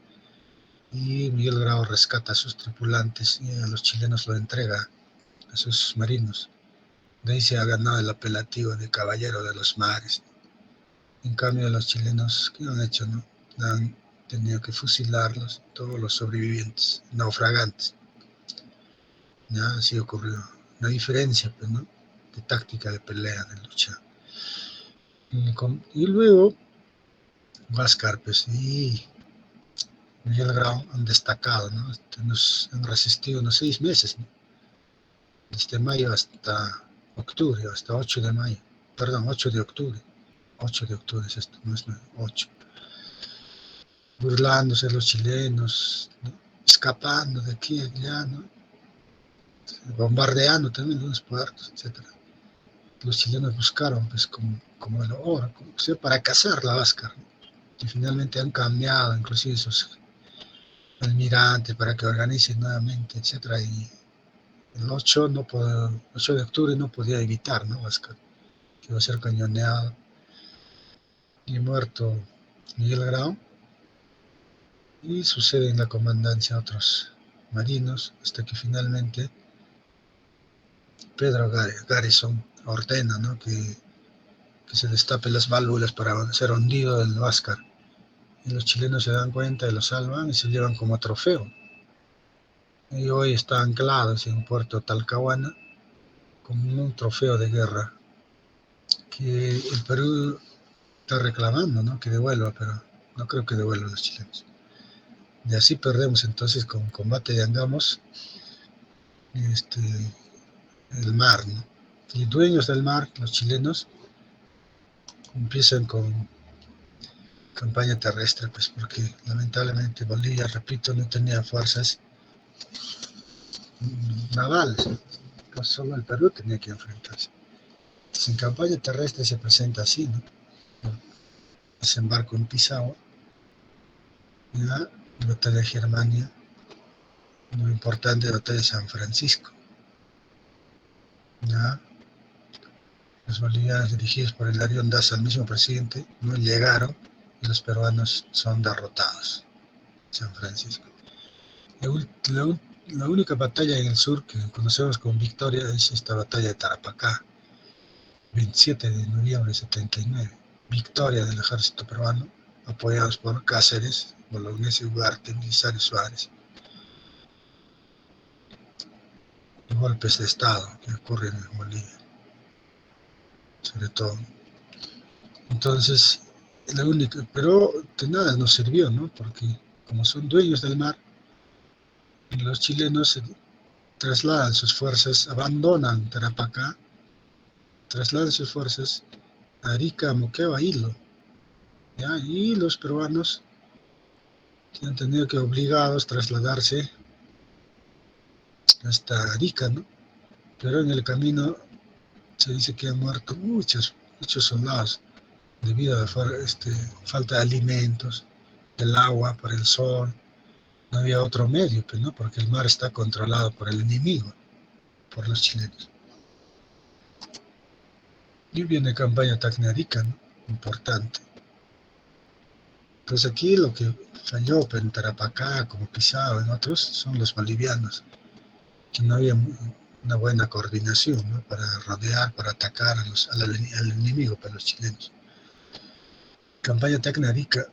y Miguel Grau rescata a sus tripulantes y a los chilenos lo entrega a sus marinos. De ahí se ha ganado el apelativo de caballero de los mares. En cambio, los chilenos, ¿qué han hecho? No? Han tenido que fusilarlos, todos los sobrevivientes, naufragantes. Ya así ocurrió. Una diferencia, pues, ¿no? De táctica de pelea, de lucha. Y luego, Huáscar, pues, y Miguel Grau han destacado, ¿no? Han resistido unos 6 meses, ¿no? Desde mayo hasta octubre, hasta 8 de mayo. Perdón, 8 de octubre. 8 de octubre es esto, no es 8. Burlándose de los chilenos, ¿no? Escapando de aquí y allá, ¿no? Bombardeando también los puertos, etc. Los chilenos buscaron, pues, como el oro, como sea, para cazar la Huáscar, ¿no? Y finalmente han cambiado, inclusive sus almirantes, para que organicen nuevamente, etc. Y el 8 de octubre no podía evitar, ¿no? Huáscar, que iba a ser cañoneado y muerto Miguel Grau. Y sucede en la comandancia a otros marinos, hasta que finalmente Pedro Garrison ordena, ¿no? que se destape las válvulas para ser hundido el Huáscar. Y los chilenos se dan cuenta y lo salvan y se llevan como trofeo. Y hoy está anclado en Puerto Talcahuana como un trofeo de guerra que el Perú está reclamando, ¿no? Que devuelva, pero no creo que devuelva a los chilenos. Y así perdemos entonces con combate de Angamos el mar, ¿no? Y dueños del mar, los chilenos, empiezan con campaña terrestre, pues porque lamentablemente Bolivia, repito, no tenía fuerzas navales, pues solo el Perú tenía que enfrentarse. Entonces, en campaña terrestre se presenta así, ¿no? Desembarco en Pisagua, la batalla de Germania, muy importante, la batalla de San Francisco, ¿ya? Los bolivianos dirigidos por Hilarión Daza, el mismo presidente, no llegaron y los peruanos son derrotados. San Francisco. La única batalla en el sur que conocemos con victoria es esta batalla de Tarapacá, 27 de noviembre de 79. Victoria del ejército peruano, apoyados por Cáceres, Bolognesi, Ugarte, Belisario Suárez. Y golpes de Estado que ocurren en Bolivia, sobre todo. Entonces, pero de nada nos sirvió, ¿no? Porque como son dueños del mar, los chilenos trasladan sus fuerzas, abandonan Tarapacá, trasladan sus fuerzas a Arica, Moquegua, Hilo, ¿ya? Y los peruanos han tenido que obligados a trasladarse hasta Arica, ¿no? Pero en el camino se dice que han muerto muchos soldados debido a falta de alimentos, del agua, por el sol. No había otro medio, pues, ¿no? Porque el mar está controlado por el enemigo, por los chilenos. Y viene campaña Tacna-Arica, ¿no? Importante. Pues aquí lo que falló en Tarapacá, como Pisagua, en otros, son los bolivianos, que no había una buena coordinación, ¿no? Para rodear, para atacar al enemigo, para los chilenos. Campaña Tacna-Arica,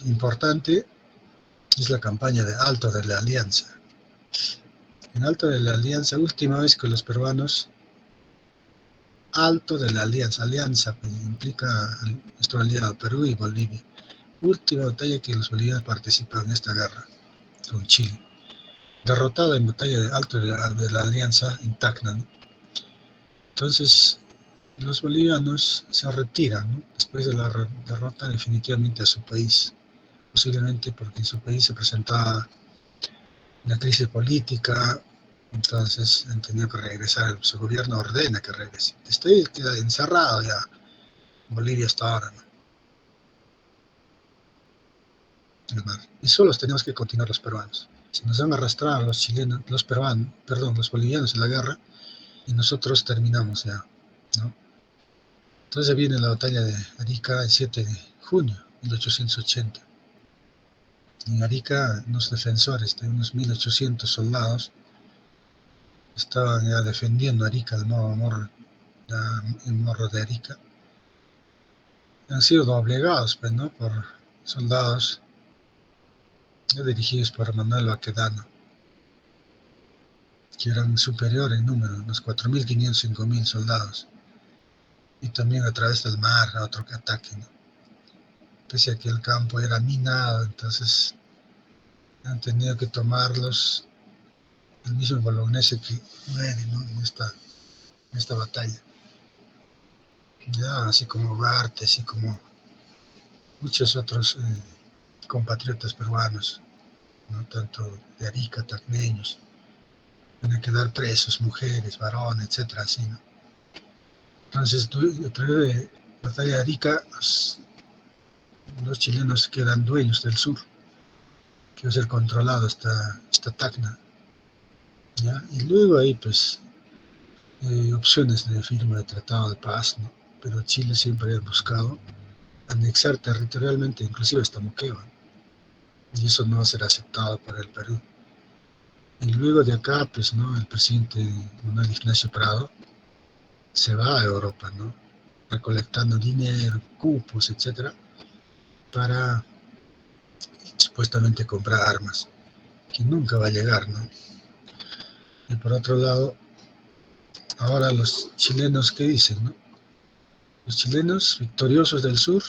importante, es la campaña de Alto de la Alianza. En Alto de la Alianza, última vez que los peruanos, Alto de la Alianza, alianza pues, implica a nuestro aliado Perú y Bolivia. Última batalla que los bolivianos participan en esta guerra con Chile. Derrotada en batalla de Alto de la Alianza en Tacna, ¿no? Entonces, los bolivianos se retiran, ¿no? Después de la derrota definitivamente a su país, posiblemente porque en su país se presentaba una crisis política, Entonces han tenido que regresar, su gobierno ordena que regrese. Estoy queda encerrado ya, Bolivia hasta ahora, ¿no? Y solos tenemos que continuar los peruanos. Si nos han arrastrado los chilenos, los peruanos, perdón, los bolivianos en la guerra, y nosotros terminamos ya, ¿no? Entonces viene la batalla de Arica el 7 de junio de 1880. En Arica, unos defensores de unos 1800 soldados estaban ya defendiendo Arica, el morro, el morro de Arica. Han sido doblegados, pues, ¿no? Por soldados dirigidos por Manuel Baquedano, que eran superiores en número, unos 4.500, 5.000 soldados. Y también a través del mar, a otro ataque, ¿no? Pese a que el campo era minado, entonces han tenido que tomarlos. El mismo Bolognese que muere, ¿no? en esta batalla. Ya, así como Ugarte, así como muchos otros compatriotas peruanos, ¿no? Tanto de Arica, tacneños, van a quedar presos, mujeres, varones, etcétera, así, ¿no? Entonces, a través de la batalla de Arica, los chilenos quedan dueños del sur, que va a ser controlado esta Tacna, ¿ya? Y luego hay, pues, opciones de firma de tratado de paz, ¿no? Pero Chile siempre ha buscado anexar territorialmente, inclusive hasta Moquegua, y eso no va a ser aceptado por el Perú. Y luego de acá, pues, ¿no? El presidente Manuel Ignacio Prado se va a Europa, ¿no? Recolectando dinero, cupos, etcétera, para supuestamente comprar armas, que nunca va a llegar, ¿no? Y por otro lado, ahora los chilenos, ¿qué dicen, no? Los chilenos victoriosos del sur,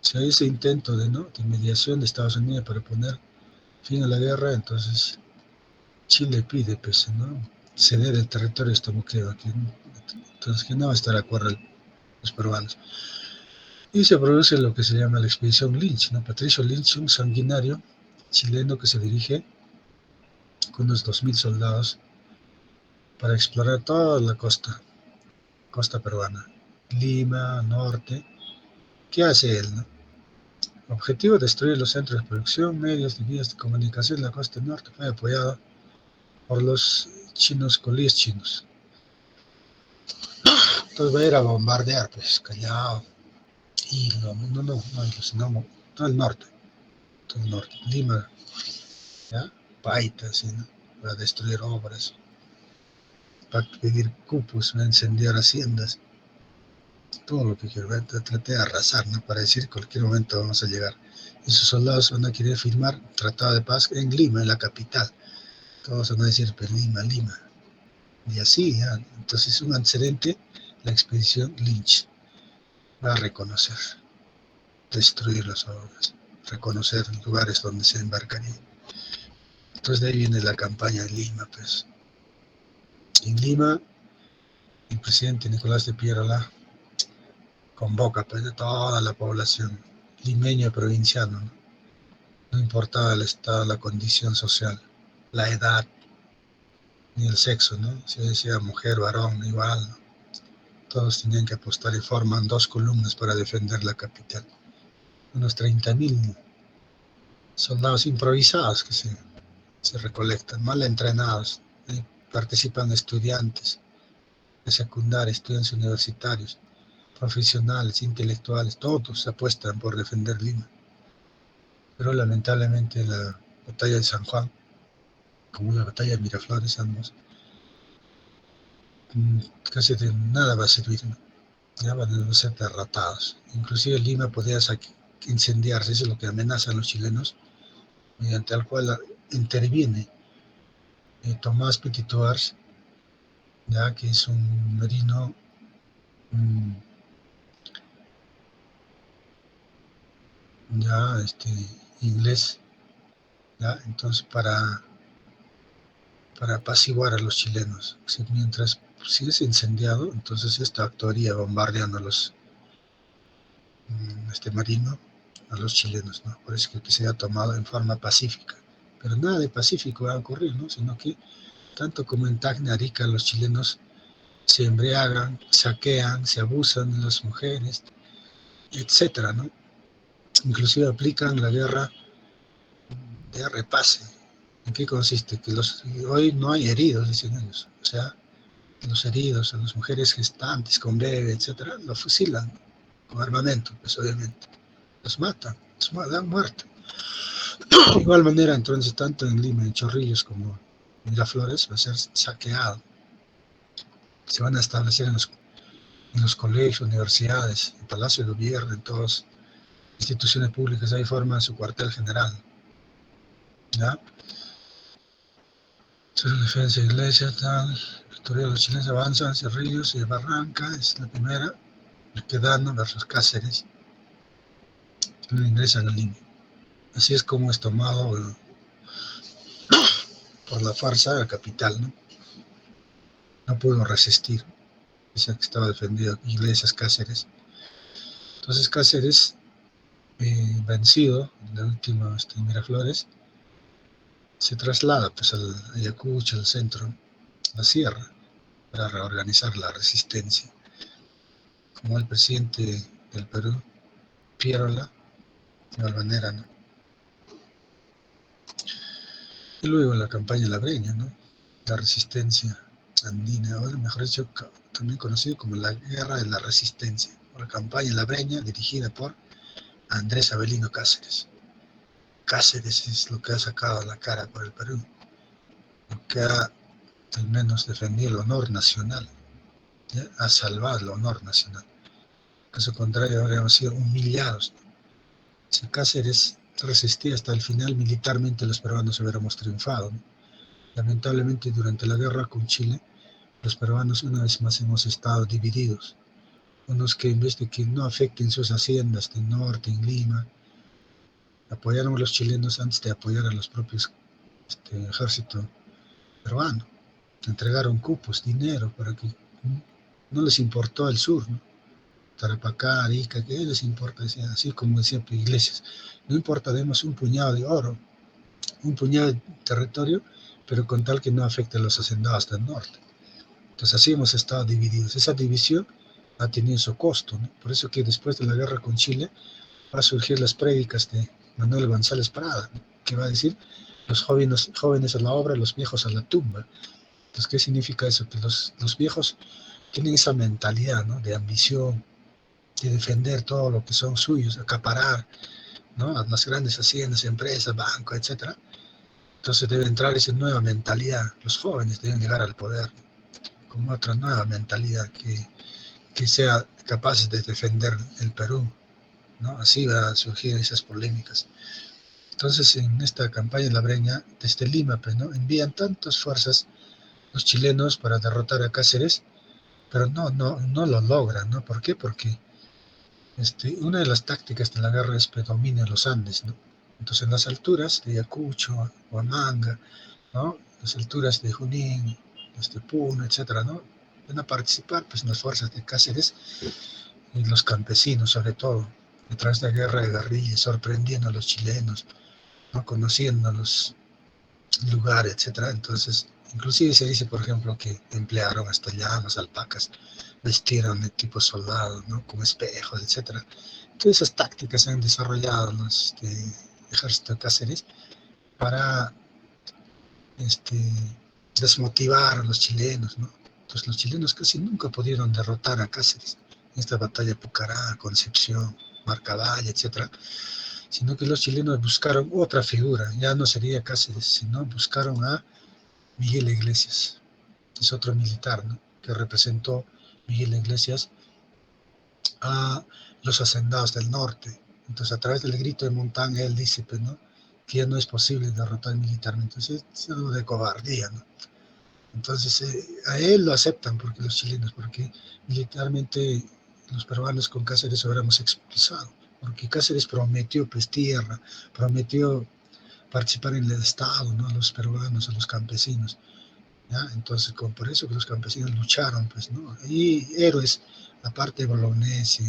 si hay ese intento de mediación de Estados Unidos para poner fin a la guerra, entonces Chile pide, pues, ¿no? Ceder el territorio hasta Moquegua, entonces que no va a estar de acuerdo los peruanos. Y se produce lo que se llama la expedición Lynch, ¿no? Patricio Lynch, un sanguinario chileno que se dirige con unos 2.000 soldados para explorar toda la costa peruana, Lima, norte. ¿Qué hace él, no? Objetivo: destruir los centros de producción, medios y vías de comunicación en la costa norte. Fue apoyado por los chinos, colíes chinos. Entonces va a ir a bombardear, pues, Callao, y sino todo el norte, Lima, ¿ya? Paita, ¿sí, no? Va a destruir obras, va a pedir cupos, va a incendiar haciendas, todo lo que quiera, tratar de arrasar, ¿no? Para decir que en cualquier momento vamos a llegar. Y sus soldados van a querer firmar tratado de paz en Lima, en la capital. Todos van a decir, pues, Lima, Lima. Y así, ¿ya? Entonces, un antecedente, la expedición Lynch va a reconocer, destruir las obras, reconocer lugares donde se embarcaría. Entonces, de ahí viene la campaña de Lima, pues. En Lima, el presidente Nicolás de Pierola convoca, pues, de toda la población limeña provinciana, ¿no? No importaba el estado, la condición social, la edad, ni el sexo, ¿no? Si decía mujer, varón, igual, ¿no? Todos tenían que apostar y forman dos columnas para defender la capital. Unos 30.000 soldados improvisados que se recolectan, mal entrenados. Participan estudiantes de secundaria, estudiantes universitarios, profesionales, intelectuales, todos apuestan por defender Lima. Pero lamentablemente la batalla de San Juan, como la batalla de Miraflores, ambos, casi de nada va a servir, ¿no? Ya van a ser derrotados. Inclusive Lima podría incendiarse, eso es lo que amenazan los chilenos, mediante el cual interviene Tomás Petitoars, ya que es un marino ya inglés, ya, entonces para apaciguar a los chilenos. Mientras si es incendiado, entonces esta actuaría bombardeando a este marino, a los chilenos, ¿no? Por eso que se ha tomado en forma pacífica. Pero nada de pacífico va a ocurrir, ¿no? Sino que tanto como en Tacna, Arica, los chilenos se embriagan, saquean, se abusan de las mujeres, etcétera, ¿no? Inclusive aplican la guerra de repase. ¿En qué consiste? Que hoy no hay heridos, dicen ellos. O sea, los heridos, a las mujeres gestantes con bebé, etcétera, los fusilan con armamento, pues obviamente. Los matan, los dan muerte. De igual manera, entonces, tanto en Lima, en Chorrillos como en Miraflores, va a ser saqueado. Se van a establecer en los colegios, universidades, en Palacio de Gobierno, en todas instituciones públicas, ahí forman su cuartel general. ¿Ya? Entonces, defensa de iglesia, tal, la historia de los chilenos avanzan hacia Ríos y Barranca, es la primera, Quedano versus Cáceres, no ingresan a Lima. Así es como es tomado por la farsa la capital, ¿no? No pudo resistir, pese a que estaba defendido Iglesias, Cáceres. Entonces Cáceres, vencido en la última Miraflores, se traslada pues al Ayacucho, al centro, a la sierra, para reorganizar la resistencia. Como el presidente del Perú, Pierola, de igual manera, ¿no? Y luego la campaña labreña, ¿no? La resistencia andina, o mejor dicho, también conocido como la Guerra de la Resistencia, o la campaña labreña dirigida por Andrés Avelino Cáceres. Cáceres es lo que ha sacado la cara por el Perú, lo que ha al menos defendido el honor nacional, ¿ya? Ha salvado el honor nacional. Caso contrario, habríamos sido humillados, ¿no? Si Cáceres resistía hasta el final, militarmente los peruanos hubiéramos triunfado, ¿no? Lamentablemente, durante la guerra con Chile, los peruanos una vez más hemos estado divididos. Unos que en vez de que no afecten sus haciendas del norte, en Lima, apoyaron a los chilenos antes de apoyar a los propios ejército peruano. Entregaron cupos, dinero, para que no les importó el sur, ¿no? Tarapacá, Arica, ¿qué les importa? Decía, así como decía Iglesias, no importa, demos un puñado de oro, un puñado de territorio, pero con tal que no afecte a los hacendados del norte. Entonces así hemos estado divididos. Esa división ha tenido su costo, ¿no? Por eso que después de la guerra con Chile va a surgir las prédicas de Manuel González Prada, ¿no? Que va a decir los jóvenes a la obra, los viejos a la tumba. Entonces, ¿qué significa eso? Que los viejos tienen esa mentalidad, ¿no? De ambición, de defender todo lo que son suyos, acaparar, ¿no? Las grandes haciendas, empresas, bancos, etcétera. Entonces debe entrar esa nueva mentalidad. Los jóvenes deben llegar al poder con otra nueva mentalidad que sea capaz de defender el Perú, ¿no? Así van a surgir esas polémicas. Entonces, en esta campaña labreña, desde Lima, pues, ¿no? Envían tantas fuerzas los chilenos para derrotar a Cáceres, pero no lo logran, ¿no? ¿Por qué? Porque una de las tácticas de la guerra es predominar los Andes, ¿no? Entonces, en las alturas de Ayacucho, Huamanga, ¿no? Las alturas de Junín, Puno, etcétera, ¿no? Van a participar pues, en las fuerzas de Cáceres y los campesinos, sobre todo, detrás de la guerra de guerrillas, sorprendiendo a los chilenos, ¿no? Conociendo los lugares, etcétera. Entonces, inclusive se dice, por ejemplo, que emplearon hasta llamas, alpacas, vestieron de tipo soldado, ¿no? Con espejos, etcétera. Todas esas tácticas se han desarrollado los ejército de Cáceres para desmotivar a los chilenos, ¿no? Entonces los chilenos casi nunca pudieron derrotar a Cáceres en esta batalla de Pucará, Concepción, Marcavalle, etcétera, sino que los chilenos buscaron otra figura, ya no sería Cáceres, sino buscaron a Miguel Iglesias, es otro militar, ¿no? Que representó Miguel Iglesias a los hacendados del norte. Entonces, a través del grito de Montán, él dice, pues, ¿no? Que ya no es posible derrotar militarmente. Entonces, es algo de cobardía, ¿no? Entonces, a él lo aceptan porque los chilenos, porque militarmente los peruanos con Cáceres hubiéramos expulsado, porque Cáceres prometió pues tierra, prometió participar en el Estado, ¿no? A los peruanos, a los campesinos, ¿ya? Entonces, por eso que los campesinos lucharon, pues, ¿no? Y héroes, aparte de Bolognesi,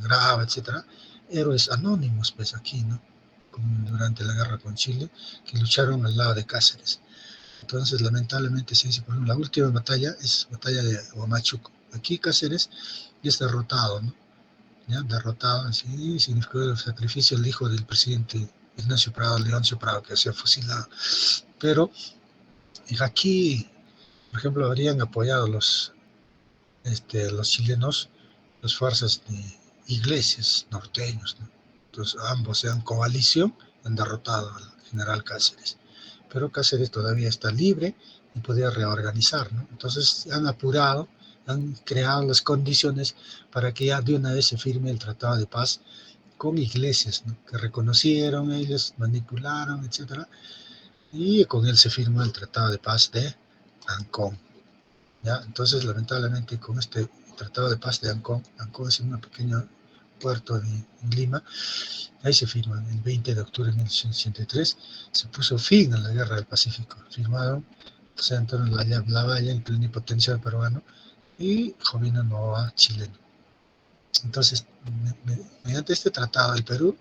Grava, etcétera, héroes anónimos, pues, aquí, ¿no? Como durante la guerra con Chile, que lucharon al lado de Cáceres. Entonces, lamentablemente, sí, por ejemplo, la última batalla es batalla de Huamachuco. Aquí Cáceres ya es derrotado, ¿no? Ya derrotado, sí, significó el sacrificio del hijo del presidente Ignacio Prado, Leoncio Prado, que se ha fusilado. Pero aquí, por ejemplo, habrían apoyado los chilenos, las fuerzas de Iglesias, norteños, ¿no? Entonces ambos sean coalición, han derrotado al general Cáceres. Pero Cáceres todavía está libre y podía reorganizar, ¿no? Entonces han apurado, han creado las condiciones para que ya de una vez se firme el Tratado de Paz con Iglesias, ¿no? Que reconocieron ellos, manipularon, etcétera, y con él se firmó el Tratado de Paz de Ancón. ¿Ya? Entonces, lamentablemente, con este Tratado de Paz de Ancón, Ancón es un pequeño puerto en Lima, ahí se firma el 20 de octubre de 1983, se puso fin a la Guerra del Pacífico, firmaron José Antonio Lavalle, el plenipotenciario peruano, y Jovino Novoa, chileno. Entonces, mediante este tratado, el Perú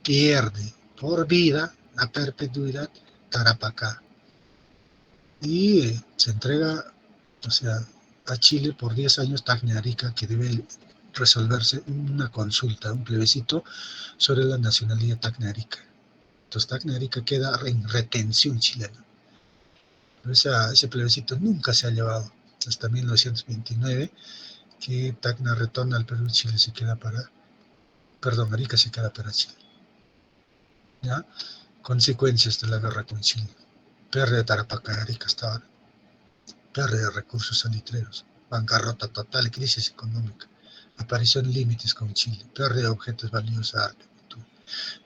pierde por vida la perpetuidad Tarapacá y se entrega, o sea, a Chile por 10 años Tacna Arica, que debe resolverse una consulta, un plebiscito sobre la nacionalidad Tacna Arica. Entonces Tacna Arica queda en retención chilena. Pero ese plebiscito nunca se ha llevado hasta 1929, que Tacna retorna al Perú y Chile se queda para, perdón, Arica se queda para Chile. ¿Ya? Consecuencias de la guerra con Chile. Pérdida de Tarapacá, Arica hasta ahora. Pérdida de recursos salitreros. Bancarrota total y crisis económica. Aparición de límites con Chile. Pérdida de objetos valiosos, arte, cultura.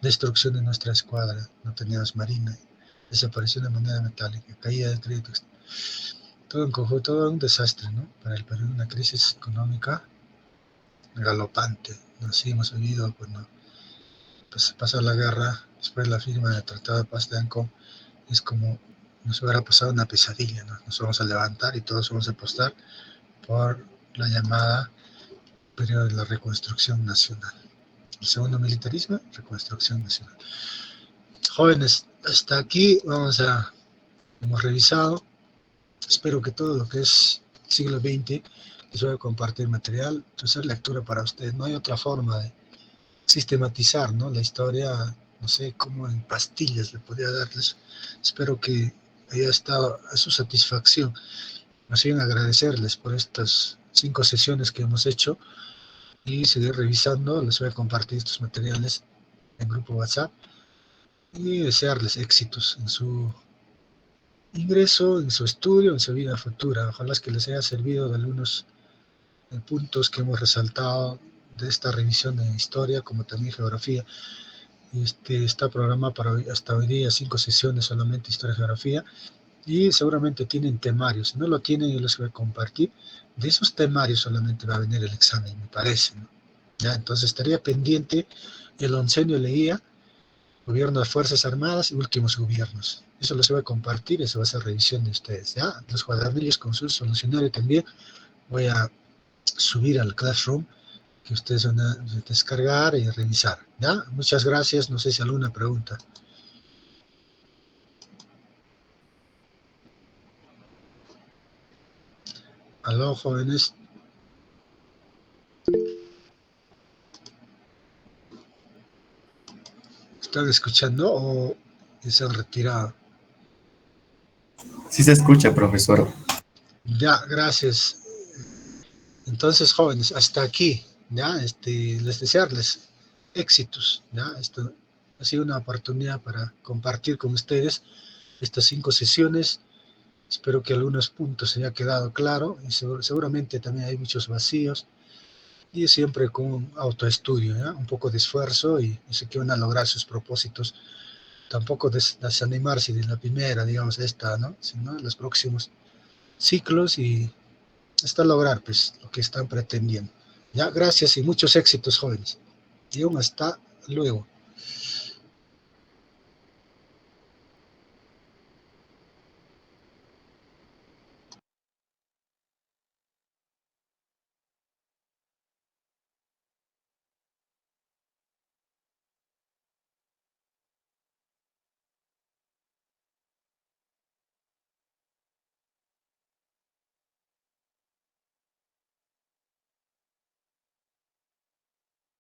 Destrucción de nuestra escuadra. No teníamos marina. Desaparición de moneda metálica. Caída de créditos. Todo en conjunto, todo un desastre, ¿no? Para el Perú, una crisis económica galopante. Así hemos vivido cuando pues, pasó la guerra, después de la firma del Tratado de Paz de Ancón, es como nos hubiera pasado una pesadilla, ¿no? Nos vamos a levantar y todos vamos a apostar por la llamada periodo de la reconstrucción nacional. El segundo militarismo, reconstrucción nacional. Jóvenes, hasta aquí hemos revisado. Espero que todo lo que es siglo XX les voy a compartir material, hacer lectura para ustedes. No hay otra forma de sistematizar, ¿no? La historia, no sé cómo en pastillas le podría darles. Espero que haya estado a su satisfacción. Más bien agradecerles por estas 5 sesiones que hemos hecho y seguir revisando. Les voy a compartir estos materiales en grupo WhatsApp y desearles éxitos en su ingreso, en su estudio, en su vida futura. Ojalá que les haya servido de algunos puntos que hemos resaltado de esta revisión de historia, como también geografía. Está programado para hasta hoy día 5 sesiones solamente historia y geografía, y seguramente tienen temarios. Si no lo tienen, yo les voy a compartir. De esos temarios solamente va a venir el examen, me parece, ¿no? ¿Ya? Entonces estaría pendiente el oncenio leía Gobierno de Fuerzas Armadas y Últimos Gobiernos. Eso les voy a compartir, eso va a ser revisión de ustedes. ¿Ya? Los cuadernillos con su solucionario también voy a subir al Classroom, que ustedes van a descargar y revisar. ¿Ya? Muchas gracias. No sé si alguna pregunta. Aló, jóvenes. ¿Están escuchando o se han retirado? Sí se escucha, profesor. Ya, gracias. Entonces, jóvenes, hasta aquí, ¿ya? Les desearles éxitos, ¿ya? Esto ha sido una oportunidad para compartir con ustedes estas 5 sesiones. Espero que algunos puntos se haya quedado claro y seguramente también hay muchos vacíos, y siempre con un autoestudio, ¿ya? Un poco de esfuerzo y sé que van a lograr sus propósitos. Tampoco desanimarse de la primera, digamos, ¿no? Sino en los próximos ciclos y hasta lograr, pues, lo que están pretendiendo. Ya, gracias y muchos éxitos, jóvenes. Y aún hasta luego.